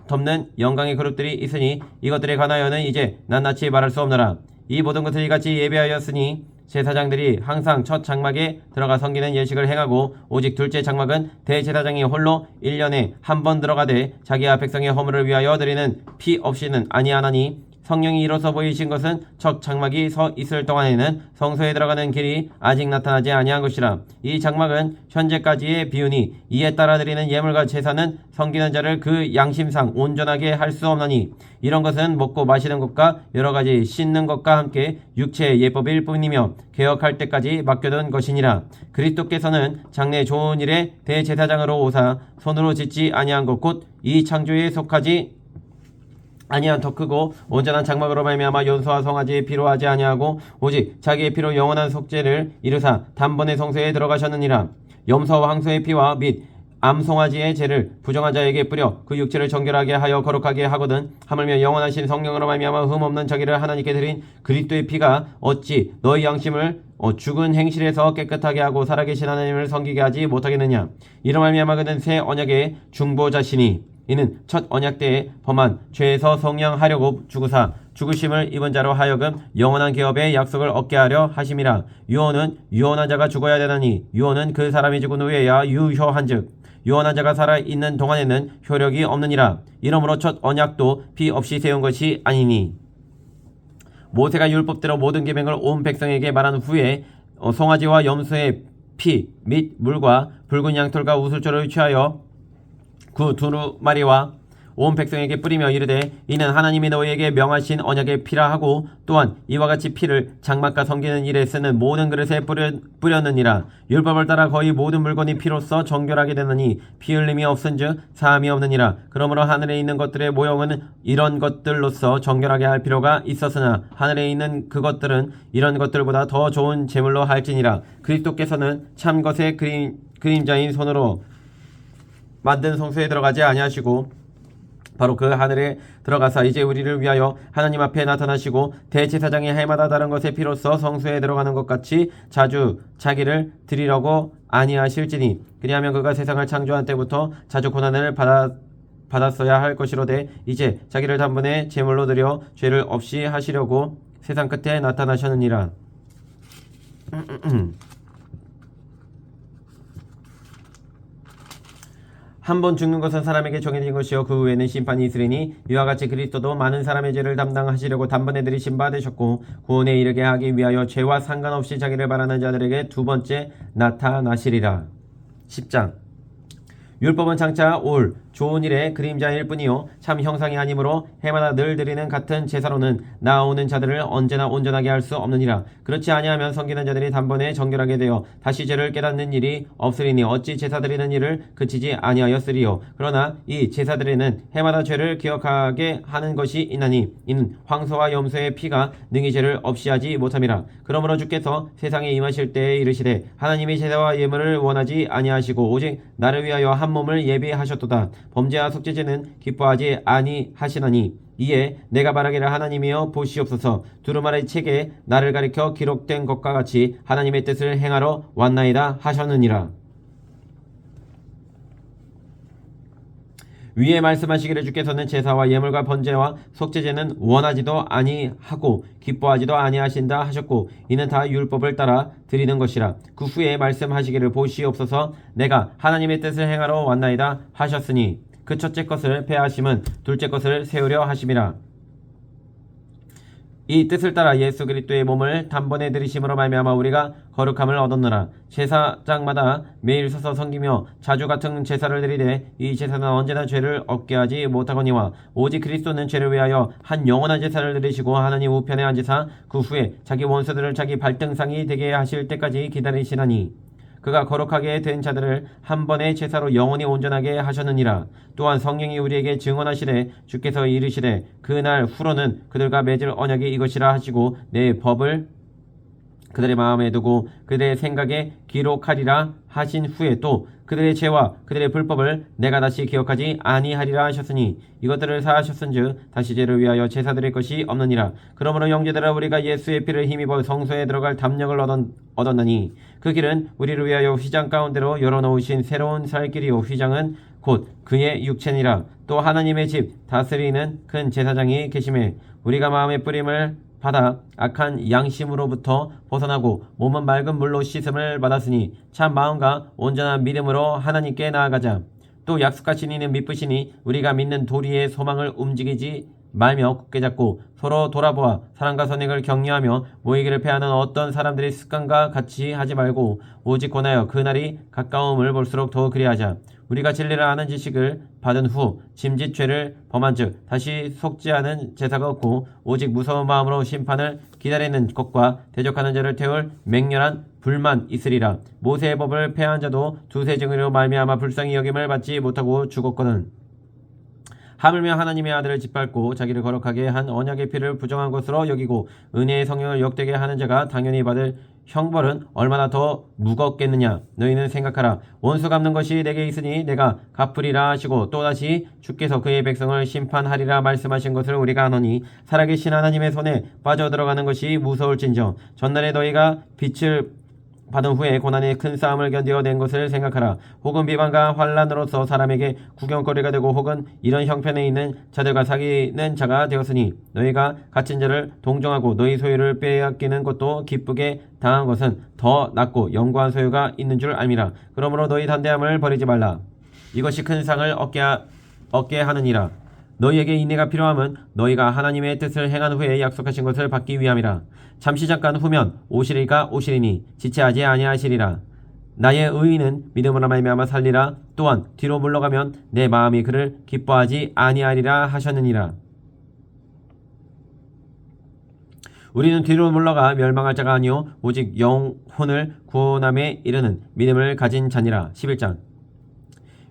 덮는 영광의 그릇들이 있으니 이것들에 관하여는 이제 낱낱이 말할 수 없노라. 이 모든 것을 이같이 예배하였으니 제사장들이 항상 첫 장막에 들어가 섬기는 예식을 행하고 오직 둘째 장막은 대제사장이 홀로 1년에 한 번 들어가되 자기와 백성의 허물을 위하여 드리는 피 없이는 아니하나니 성령이 이로써 보이신 것은 첫 장막이 서 있을 동안에는 성소에 들어가는 길이 아직 나타나지 아니한 것이라. 이 장막은 현재까지의 비유니 이에 따라 드리는 예물과 제사는 섬기는 자를 그 양심상 온전하게 할 수 없나니 이런 것은 먹고 마시는 것과 여러가지 씻는 것과 함께 육체의 예법일 뿐이며 개혁할 때까지 맡겨둔 것이니라. 그리스도께서는 장래 좋은 일에 대제사장으로 오사 손으로 짓지 아니한 것 곧 이 창조에 속하지 아니한 더 크고 온전한 장막으로 말미암아 연소와 성화제에 피로 하지 아니하고 오직 자기의 피로 영원한 속죄를 이루사 단번에 성소에 들어가셨느니라. 염소와 황소의 피와 및 암송아지의 죄를 부정한 자에게 뿌려 그 육체를 정결하게 하여 거룩하게 하거든 하물며 영원하신 성령으로 말미암아 흠없는 자기를 하나님께 드린 그리스도의 피가 어찌 너희 양심을 죽은 행실에서 깨끗하게 하고 살아계신 하나님을 섬기게 하지 못하겠느냐. 이로 말미암아 그는 새 언약의 중보자시니 이는 첫 언약 때에 범한 죄에서 성량하려고 죽으사 죽으심을 입은 자로 하여금 영원한 계업의 약속을 얻게 하려 하심이라. 유언은 유언한 자가 죽어야 되나니 유언은 그 사람이 죽은 후에야 유효한즉 유언한 자가 살아있는 동안에는 효력이 없느니라. 이러므로 첫 언약도 피 없이 세운 것이 아니니 모세가 율법대로 모든 계명을 온 백성에게 말한 후에 송아지와 염소의 피 및 물과 붉은 양털과 우슬초를 취하여 그 두루마리와 온 백성에게 뿌리며 이르되 이는 하나님이 너희에게 명하신 언약의 피라 하고 또한 이와 같이 피를 장막과 섬기는 일에 쓰는 모든 그릇에 뿌렸느니라. 율법을 따라 거의 모든 물건이 피로써 정결하게 되느니 피 흘림이 없은즉 사함이 없느니라. 그러므로 하늘에 있는 것들의 모형은 이런 것들로서 정결하게 할 필요가 있었으나 하늘에 있는 그것들은 이런 것들보다 더 좋은 제물로 할지니라. 그리스도께서는 참 것의 그림자인 손으로 만든 성소에 들어가지 아니하시고 바로 그 하늘에 들어가사 이제 우리를 위하여 하나님 앞에 나타나시고 대제사장이 해마다 다른 것의 피로써 성소에 들어가는 것 같이 자주 자기를 드리려고 아니하실지니 그리하면 그가 세상을 창조한 때부터 자주 고난을 받았어야 할 것이로되 이제 자기를 단번에 제물로 드려 죄를 없이 하시려고 세상 끝에 나타나셨느니라. 한 번 죽는 것은 사람에게 정해진 것이요 그 후에는 심판이 있으리니 이와 같이 그리스도도 많은 사람의 죄를 담당하시려고 단번에 들이심 받으셨고 구원에 이르게 하기 위하여 죄와 상관없이 자기를 바라는 자들에게 두 번째 나타나시리라. 10장 율법은 장차 올 좋은 일의 그림자일 뿐이요 참 형상이 아니므로 해마다 늘 드리는 같은 제사로는 나아오는 자들을 언제나 온전하게 할 수 없느니라. 그렇지 아니하면 섬기는 자들이 단번에 정결하게 되어 다시 죄를 깨닫는 일이 없으리니 어찌 제사 드리는 일을 그치지 아니하였으리요. 그러나 이 제사 드리는 해마다 죄를 기억하게 하는 것이 있나니 이는 황소와 염소의 피가 능히 죄를 없이 하지 못함이라. 그러므로 주께서 세상에 임하실 때에 이르시되 하나님이 제사와 예물을 원하지 아니하시고 오직 나를 위하여 한 몸을 예비하셨도다. 범죄와 속죄제는 기뻐하지 아니하시나니 이에 내가 말하기를 하나님이여 보시옵소서 두루마리 책에 나를 가리켜 기록된 것과 같이 하나님의 뜻을 행하러 왔나이다 하셨느니라. 위에 말씀하시기를 주께서는 제사와 예물과 번제와 속죄제는 원하지도 아니하고 기뻐하지도 아니하신다 하셨고 이는 다 율법을 따라 드리는 것이라. 그 후에 말씀하시기를 보시옵소서 내가 하나님의 뜻을 행하러 왔나이다 하셨으니 그 첫째 것을 폐하심은 둘째 것을 세우려 하심이라. 이 뜻을 따라 예수 그리스도의 몸을 단번에 들이심으로 말미암아 우리가 거룩함을 얻었노라. 제사장마다 매일 서서 섬기며 자주 같은 제사를 드리되 이 제사는 언제나 죄를 얻게 하지 못하거니와 오직 그리스도는 죄를 위하여 한 영원한 제사를 드리시고 하나님 우편에 앉으사 그 후에 자기 원수들을 자기 발등상이 되게 하실 때까지 기다리시나니 그가 거룩하게 된 자들을 한 번의 제사로 영원히 온전하게 하셨느니라. 또한 성령이 우리에게 증언하시되 주께서 이르시되 그날 후로는 그들과 맺을 언약이 이것이라 하시고 내 법을 그들의 마음에 두고 그들의 생각에 기록하리라 하신 후에 또 그들의 죄와 그들의 불법을 내가 다시 기억하지 아니하리라 하셨으니 이것들을 사하셨은즉 다시 죄를 위하여 제사 드릴 것이 없느니라. 그러므로 형제들아 우리가 예수의 피를 힘입어 성소에 들어갈 담력을 얻었나니 그 길은 우리를 위하여 휘장 가운데로 열어놓으신 새로운 살 길이요 휘장은 곧 그의 육체니라. 또 하나님의 집 다스리는 큰 제사장이 계심에 우리가 마음의 뿌림을 받아 악한 양심으로부터 벗어나고 몸은 맑은 물로 씻음을 받았으니 참 마음과 온전한 믿음으로 하나님께 나아가자. 또 약속하신 이는 미쁘시니 우리가 믿는 도리의 소망을 움직이지 말며 굳게 잡고 서로 돌아보아 사랑과 선행을 격려하며 모이기를 패하는 어떤 사람들의 습관과 같이 하지 말고 오직 권하여 그날이 가까움을 볼수록 더욱 그리하자. 우리가 진리를 아는 지식을 받은 후 짐짓 죄를 범한 즉 다시 속죄하는 제사가 없고 오직 무서운 마음으로 심판을 기다리는 것과 대적하는 자를 태울 맹렬한 불만 있으리라. 모세의 법을 폐한 자도 두세 증으로 말미암아 불쌍히 여김을 받지 못하고 죽었거든. 하물며 하나님의 아들을 짓밟고 자기를 거룩하게 한 언약의 피를 부정한 것으로 여기고 은혜의 성령을 역되게 하는 자가 당연히 받을 형벌은 얼마나 더 무겁겠느냐. 너희는 생각하라. 원수 갚는 것이 내게 있으니 내가 갚으리라 하시고 또다시 주께서 그의 백성을 심판하리라 말씀하신 것을 우리가 아노니 살아계신 하나님의 손에 빠져들어가는 것이 무서울진저 전날에 너희가 빛을 받은 후에 고난의 큰 싸움을 견디어낸 것을 생각하라. 혹은 비방과 환란으로서 사람에게 구경거리가 되고 혹은 이런 형편에 있는 자들과 사귀는 자가 되었으니 너희가 갇힌 자를 동정하고 너희 소유를 빼앗기는 것도 기쁘게 당한 것은 더 낫고 영구한 소유가 있는 줄 알미라. 그러므로 너희 담대함을 버리지 말라. 이것이 큰 상을 얻게 하느니라. 너희에게 인내가 필요함은 너희가 하나님의 뜻을 행한 후에 약속하신 것을 받기 위함이라. 잠시 잠깐 후면 오시리가 오시리니 지체하지 아니하시리라. 나의 의인은 믿음으로 말미암아 살리라. 또한 뒤로 물러가면 내 마음이 그를 기뻐하지 아니하리라 하셨느니라. 우리는 뒤로 물러가 멸망할 자가 아니요 오직 영혼을 구원함에 이르는 믿음을 가진 자니라. 11장.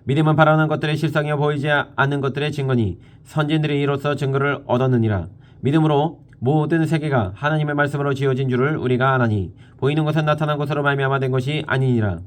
믿음은 바라는 것들의 실상이여 보이지 않는 것들의 증거니 선진들이 이로써 증거를 얻었느니라. 믿음으로 모든 세계가 하나님의 말씀으로 지어진 줄을 우리가 아나니 보이는 것은 나타난 것으로 말미암아 된 것이 아니니라.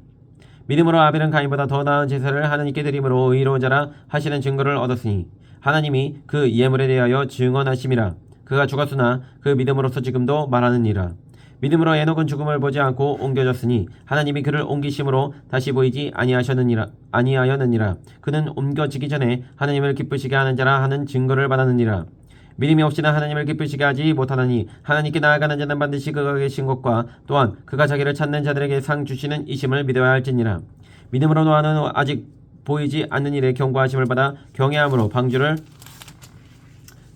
믿음으로 아벨은 가인보다 더 나은 제사를 하나님께 드림으로 의로운 자라 하시는 증거를 얻었으니 하나님이 그 예물에 대하여 증언하심이라. 그가 죽었으나 그 믿음으로서 지금도 말하느니라. 믿음으로 에녹은 죽음을 보지 않고 옮겨졌으니 하나님이 그를 옮기심으로 다시 보이지 아니하였느니라. 그는 옮겨지기 전에 하나님을 기쁘시게 하는 자라 하는 증거를 받았느니라. 믿음이 없이는 하나님을 기쁘시게 하지 못하나니 하나님께 나아가는 자는 반드시 그가 계신 것과 또한 그가 자기를 찾는 자들에게 상 주시는 이심을 믿어야 할지니라. 믿음으로 노아는 아직 보이지 않는 일에 경고하심을 받아 경외함으로 방주를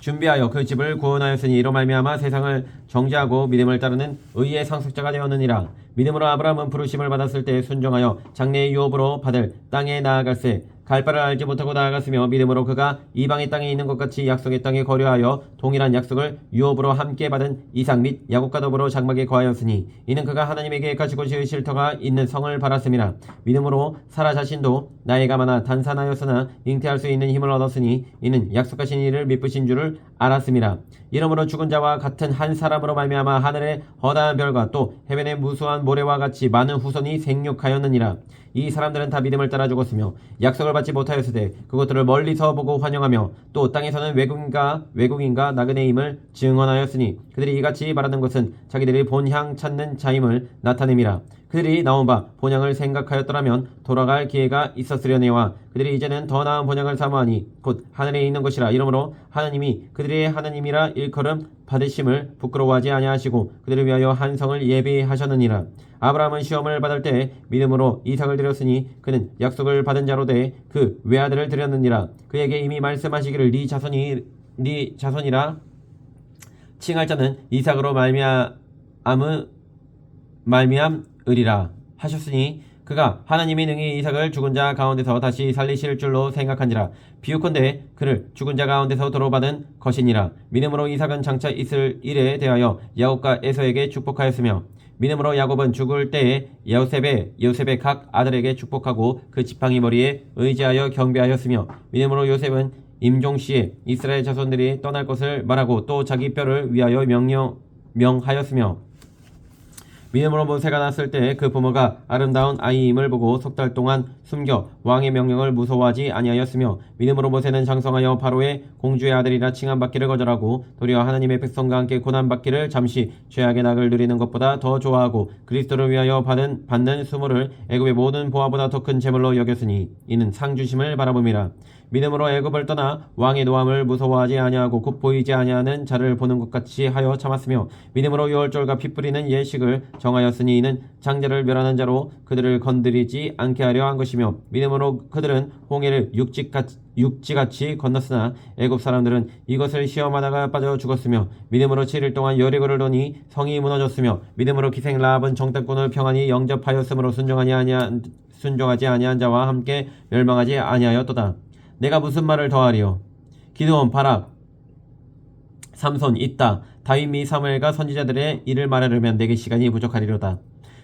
준비하여 그 집을 구원하였으니 이로 말미암아 세상을 정죄하고 믿음을 따르는 의의 상속자가 되었느니라. 믿음으로 아브라함은 부르심을 받았을 때 순종하여 장래의 유업으로 받을 땅에 나아갈새 갈 바를 알지 못하고 나아갔으며 믿음으로 그가 이방의 땅에 있는 것 같이 약속의 땅에 거류하여 동일한 약속을 유업으로 함께 받은 이삭 및 야곱과 더불어 장막에 거하였으니 이는 그가 하나님의 계획하시고 지을 쉴터가 있는 성을 바랐음이라. 믿음으로 사라 자신도 나이가 많아 단산하였으나 잉태할 수 있는 힘을 얻었으니 이는 약속하신 이를 미쁘신 줄을 알았음이라. 이러므로 죽은 자와 같은 한 사람으로 말미암아 하늘의 허다한 별과 또 해변의 무수한 모래와 같이 많은 후손이 생육하였느니라. 이 사람들은 다 믿음을 따라 죽었으며 약속을 받지 못하였으되 그것들을 멀리서 보고 환영하며 또 땅에서는 외국인과 나그네임을 증언하였으니 그들이 이같이 말하는 것은 자기들이 본향 찾는 자임을 나타냄이라. 그들이 나온 바 본향을 생각하였더라면 돌아갈 기회가 있었으려니와 그들이 이제는 더 나은 본향을 사모하니 곧 하늘에 있는 것이라. 이러므로 하나님이 그들의 하나님이라 일컬음 받으심을 부끄러워하지 아니하시고 그들을 위하여 한 성을 예비하셨느니라. 아브라함은 시험을 받을 때 믿음으로 이삭을 드렸으니 그는 약속을 받은 자로 돼 그 외아들을 드렸느니라. 그에게 이미 말씀하시기를 네 자손이라 칭할 자는 이삭으로 말미암으리라 하셨으니 그가 하나님이 능히 이삭을 죽은 자 가운데서 다시 살리실 줄로 생각한지라. 비유컨대 그를 죽은 자 가운데서 도로받은 것이니라. 믿음으로 이삭은 장차 있을 일에 대하여 야곱과 에서에게 축복하였으며 믿음으로 야곱은 죽을 때에 요셉의 각 아들에게 축복하고 그 지팡이 머리에 의지하여 경배하였으며 믿음으로 요셉은 임종시에 이스라엘 자손들이 떠날 것을 말하고 또 자기 뼈를 위하여 명하였으며 믿음으로 모세가 낳았을 때 그 부모가 아름다운 아이임을 보고 석 달 동안 숨겨 왕의 명령을 무서워하지 아니하였으며 믿음으로 모세는 장성하여 바로의 공주의 아들이라 칭함받기를 거절하고 도리어 하나님의 백성과 함께 고난받기를 잠시 죄악의 낙을 누리는 것보다 더 좋아하고 그리스도를 위하여 받는 수모를 애굽의 모든 보화보다 더 큰 재물로 여겼으니 이는 상 주심을 바라봄이라. 믿음으로 애굽을 떠나 왕의 노함을 무서워하지 아니하고 곧 보이지 아니하는 자를 보는 것 같이 하여 참았으며 믿음으로 유월절과 피 뿌리는 예식을 정하였으니 이는 장자를 멸하는 자로 그들을 건드리지 않게 하려 한 것이며 믿음으로 그들은 홍해를 육지같이 건넜으나 애굽 사람들은 이것을 시험하다가 빠져 죽었으며 믿음으로 7일 동안 여리고를 도니 성이 무너졌으며 믿음으로 기생 라합은 정탐꾼을 평안히 영접하였으므로 순종하지 아니한 자와 함께 멸망하지 아니하였도다. 내가 무슨 말을 더하리요? 기드온, 바락, 삼손, 있다, 다윗 및 사무엘과 선지자들의 일을 말하려면 내게 시간이 부족하리로다.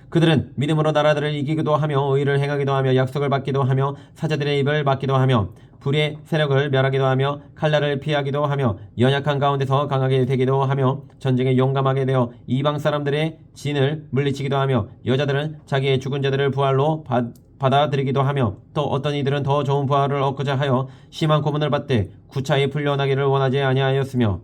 그들은 믿음으로 나라들을 이기기도 하며 의를 행하기도 하며 약속을 받기도 하며 사자들의 입을 막기도 하며 불의 세력을 멸하기도 하며 칼날을 피하기도 하며 연약한 가운데서 강하게 되기도 하며 전쟁에 용감하게 되어 이방 사람들의 진을 물리치기도 하며 여자들은 자기의 죽은 자들을 부활로 받아들이기도 하며 또 어떤 이들은 더 좋은 부활을 얻고자 하여 심한 고문을 받되 구차히 풀려나기를 원하지 아니하였으며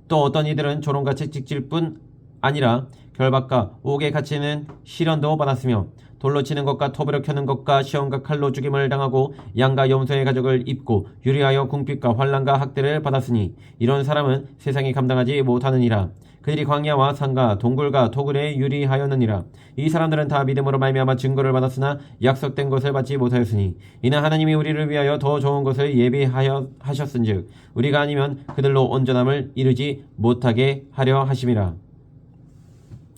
또 어떤 이들은 조롱같이 찍질 뿐 아니라 결박과 옥에 갇히는 시련도 받았으며 돌로 치는 것과 톱으로 켜는 것과 시험과 칼로 죽임을 당하고 양과 염소의 가죽을 입고 유리하여 궁핍과 환난과 학대를 받았으니 이런 사람은 세상이 감당하지 못하느니라. 그들이 광야와 산과 동굴과 토굴에 유리하였느니라. 이 사람들은 다 믿음으로 말미암아 증거를 받았으나 약속된 것을 받지 못하였으니 이는 하나님이 우리를 위하여 더 좋은 것을 예비하셨은즉 우리가 아니면 그들로 온전함을 이루지 못하게 하려 하심이라.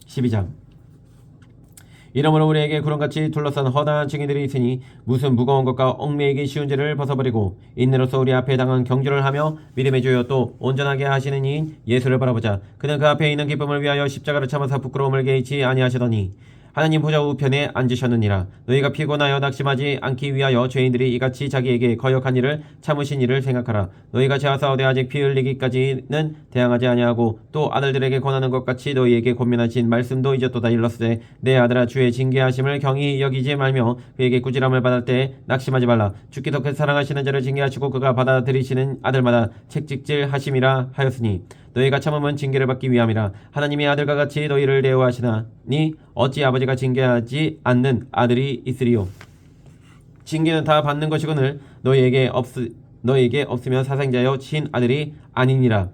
12장. 이러므로 우리에게 구름같이 둘러싼 허다한 증인들이 있으니 무슨 무거운 것과 얽매이기 쉬운 죄를 벗어버리고 인내로서 우리 앞에 당한 경주를 하며 믿음의 주여 또 온전하게 하시는 이인 예수를 바라보자. 그는 그 앞에 있는 기쁨을 위하여 십자가를 참아서 부끄러움을 개의치 아니하시더니 하나님 보좌 우편에 앉으셨느니라. 너희가 피곤하여 낙심하지 않기 위하여 죄인들이 이같이 자기에게 거역한 일을 참으신 일을 생각하라. 너희가 죄와 싸우되 아직 피 흘리기까지는 대항하지 아니하고 또 아들들에게 권하는 것 같이 너희에게 권면하신 말씀도 잊었도다. 일러스되 내 아들아 주의 징계하심을 경히 여기지 말며 그에게 꾸지람을 받을 때 낙심하지 말라. 주께서 그 사랑하시는 자를 징계하시고 그가 받아들이시는 아들마다 책찍질 하심이라 하였으니 너희가 참음은 징계를 받기 위함이라. 하나님이 아들과 같이 너희를 대우하시나니 어찌 아버지가 징계하지 않는 아들이 있으리요. 징계는 다 받는 것이거늘 너희에게 없으면 사생자여 친 아들이 아니니라.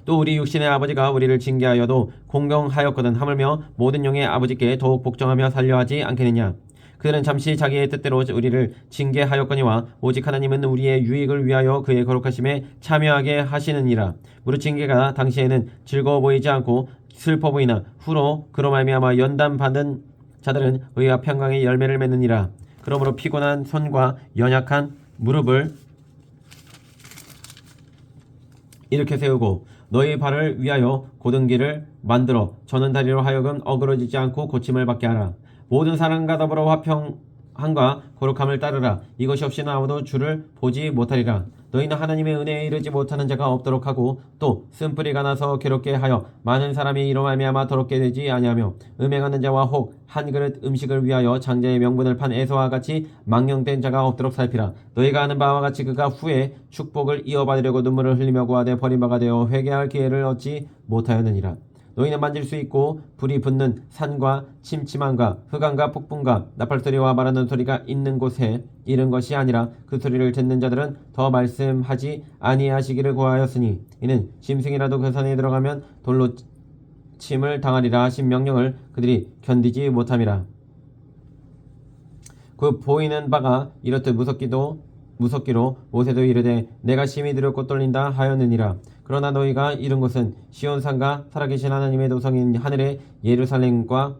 또 우리 육신의 아버지가 우리를 징계하여도 공경하였거든 하물며 모든 영의 아버지께 더욱 복종하며 살려하지 않겠느냐. 그들은 잠시 자기의 뜻대로 우리를 징계하였거니와 오직 하나님은 우리의 유익을 위하여 그의 거룩하심에 참여하게 하시느니라. 무릇 징계가 당시에는 즐거워 보이지 않고 슬퍼 보이나 후로 그로 말미암아 연단받은 자들은 의와 평강의 열매를 맺느니라. 그러므로 피곤한 손과 연약한 무릎을 일으켜 세우고 너희 발을 위하여 곧은 길을 만들어 저는 다리로 하여금 어그러지지 않고 고침을 받게 하라. 모든 사람과 더불어 한과 거룩함을 따르라. 이것이 없이는 아무도 주를 보지 못하리라. 너희는 하나님의 은혜에 이르지 못하는 자가 없도록 하고 또 쓴뿌리가 나서 괴롭게 하여 많은 사람이 이로 말미암아 더럽게 되지 아니하며 음행하는 자와 혹 한 그릇 음식을 위하여 장자의 명분을 판 에서와 같이 망령된 자가 없도록 살피라. 너희가 아는 바와 같이 그가 후에 축복을 이어받으려고 눈물을 흘리며 구하되 버림바가 되어 회개할 기회를 얻지 못하였느니라. 너희는 만질 수 있고 불이 붙는 산과 침침함과 흑암과 폭풍과 나팔소리와 말하는 소리가 있는 곳에 이른 것이 아니라 그 소리를 듣는 자들은 더 말씀하지 아니하시기를 구하였으니 이는 짐승이라도 그 산에 들어가면 돌로 침을 당하리라 하신 명령을 그들이 견디지 못함이라. 그 보이는 바가 이렇듯 무섭기로 모세도 이르되 내가 심히 두렵고 떨린다 하였느니라. 그러나 너희가 이른 곳은 시온산과 살아계신 하나님의 도성인 하늘의 예루살렘과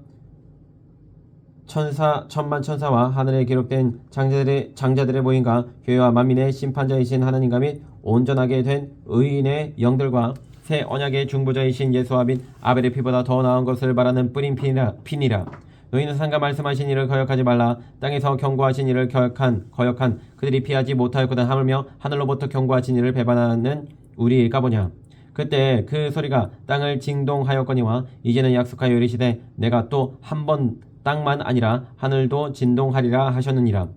천만 천사와 하늘에 기록된 장자들의 모임과 교회와 만민의 심판자이신 하나님과 및 온전하게 된 의인의 영들과 새 언약의 중보자이신 예수와 및 아벨의 피보다 더 나은 것을 말하는 뿌린 피니라. 너희는 산과 말씀하신 이를 거역하지 말라. 땅에서 경고하신 이를 거역한 그들이 피하지 못하였거든. 하물며 하늘로부터 경고하신 이를 배반하는 우리일까 보냐. 그때 그 소리가 땅을 진동하였거니와 이제는 약속하여 이르시되 내가 또 한 번 땅만 아니라 하늘도 진동하리라 하셨느니라.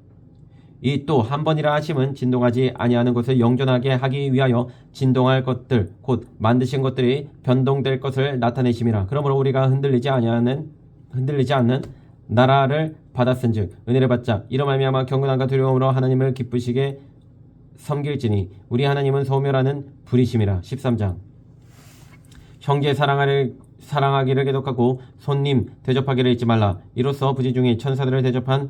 이 또 한 번이라 하심은 진동하지 아니하는 것을 영존하게 하기 위하여 진동할 것들 곧 만드신 것들이 변동될 것을 나타내심이라. 그러므로 우리가 흔들리지 않는 나라를 받았은즉 은혜를 받자. 이로 말미암아 경건함과 두려움으로 하나님을 기쁘시게 섬길지니 우리 하나님은 소멸하는 불이심이라. 13장. 형제 사랑하기를 계속하고 손님 대접하기를 잊지 말라. 이로써 부지 중에 천사들을 대접한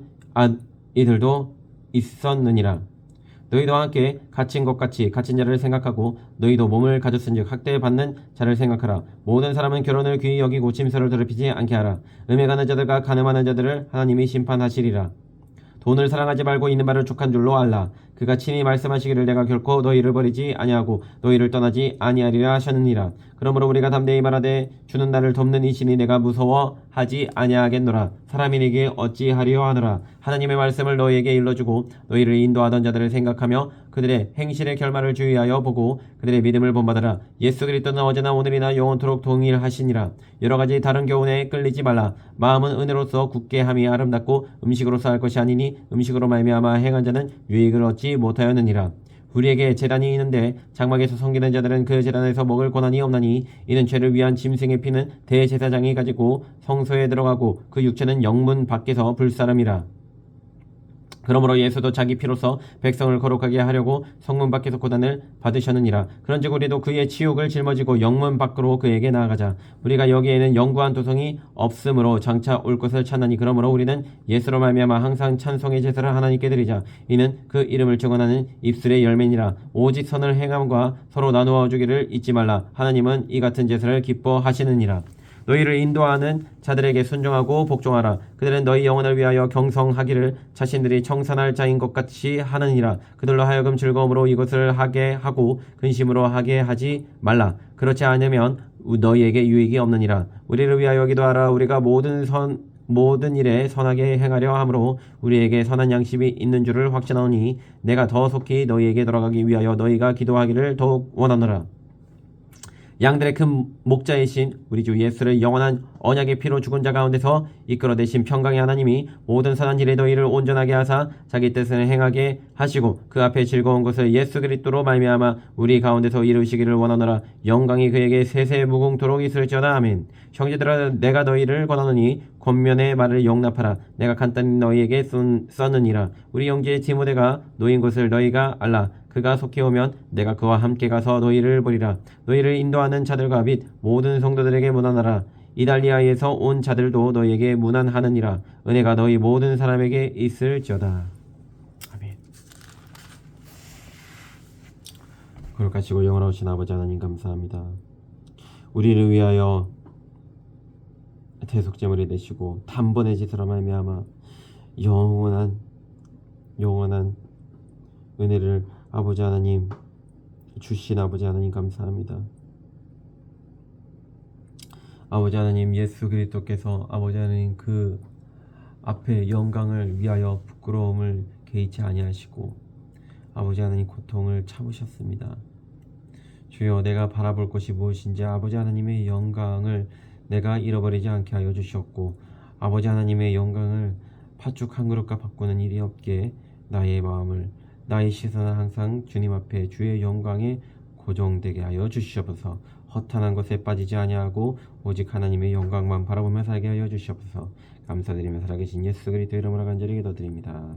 이들도 있었느니라. 너희도 함께 갇힌 것 같이 갇힌 자를 생각하고 너희도 몸을 가졌은즉 학대받는 자를 생각하라. 모든 사람은 결혼을 귀히 여기고 짐승을 더럽히지 않게 하라. 음행하는 자들과 간음하는 자들을 하나님이 심판하시리라. 돈을 사랑하지 말고 있는 바를 족한 줄로 알라. 그가 친히 말씀하시기를 내가 결코 너희를 버리지 아니하고 너희를 떠나지 아니하리라 하셨느니라. 그러므로 우리가 담대히 말하되 주는 나를 돕는 이신이 내가 무서워하지 아니하겠노라. 사람이 내게 어찌하리요 하노라. 하나님의 말씀을 너희에게 일러주고 너희를 인도하던 자들을 생각하며 그들의 행실의 결말을 주의하여 보고 그들의 믿음을 본받으라. 예수 그리스도는 어제나 오늘이나 영원토록 동일하시니라. 여러가지 다른 교훈에 끌리지 말라. 마음은 은혜로서 굳게 함이 아름답고 음식으로서 할 것이 아니니 음식으로 말미암아 행한 자는 유익을 얻지 못하였느니라. 우리에게 제단이 있는데 장막에서 섬기는 자들은 그 제단에서 먹을 권한이 없나니 이는 죄를 위한 짐승의 피는 대제사장이 가지고 성소에 들어가고 그 육체는 영문 밖에서 불사름이라. 그러므로 예수도 자기 피로서 백성을 거룩하게 하려고 성문 밖에서 고난을 받으셨느니라. 그런즉 우리도 그의 치욕을 짊어지고 영문 밖으로 그에게 나아가자. 우리가 여기에는 영구한 도성이 없으므로 장차 올 것을 찾나니 그러므로 우리는 예수로 말미암아 항상 찬송의 제사를 하나님께 드리자. 이는 그 이름을 증언하는 입술의 열매니라. 오직 선을 행함과 서로 나누어 주기를 잊지 말라. 하나님은 이 같은 제사를 기뻐하시느니라. 너희를 인도하는 자들에게 순종하고 복종하라. 그들은 너희 영혼을 위하여 경성하기를 자신들이 청산할 자인 것 같이 하느니라. 그들로 하여금 즐거움으로 이것을 하게 하고 근심으로 하게 하지 말라. 그렇지 않으면 너희에게 유익이 없느니라. 우리를 위하여 기도하라. 우리가 모든 일에 선하게 행하려 함으로 우리에게 선한 양심이 있는 줄을 확신하오니 내가 더 속히 너희에게 돌아가기 위하여 너희가 기도하기를 더욱 원하노라. 양들의 큰 목자이신 우리 주 예수를 영원한 언약의 피로 죽은 자 가운데서 이끌어내신 평강의 하나님이 모든 선한 일에 너희를 온전하게 하사 자기 뜻을 행하게 하시고 그 앞에 즐거운 것을 예수 그리스도로 말미암아 우리 가운데서 이루시기를 원하노라. 영광이 그에게 세세 무궁토록 있을지어다. 아멘. 형제들아 내가 너희를 권하노니 권면의 말을 용납하라. 내가 간단히 너희에게 썼느니라. 우리 형제 디모데가 놓인 것을 너희가 알라. 그가 속히 오면 내가 그와 함께 가서 너희를 보리라. 너희를 인도하는 자들과 및 모든 성도들에게 문안하라. 이달리아에서 온 자들도 너희에게 문안하느니라. 은혜가 너희 모든 사람에게 있을지어다. 아멘. 거룩하시고 영원하신 아버지 하나님 감사합니다. 우리를 위하여 대속제물이 되시고 단번에 지스러 말미암아 영원한 은혜를 아버지 하나님 주신 아버지 하나님 감사합니다. 아버지 하나님 예수 그리스도께서 아버지 하나님 그 앞에 영광을 위하여 부끄러움을 개의치 아니하시고 아버지 하나님 고통을 참으셨습니다. 주여 내가 바라볼 것이 무엇인지 아버지 하나님의 영광을 내가 잃어버리지 않게 하여 주시옵고 아버지 하나님의 영광을 팥죽 한 그릇과 바꾸는 일이 없게 나의 마음을 나의 시선을 항상 주님 앞에 주의 영광에 고정되게 하여 주시옵소서. 허탄한 것에 빠지지 아니하고 오직 하나님의 영광만 바라보며 살게 하여 주시옵소서. 감사드리며 살아계신 예수 그리스도 이름으로 간절히 기도드립니다.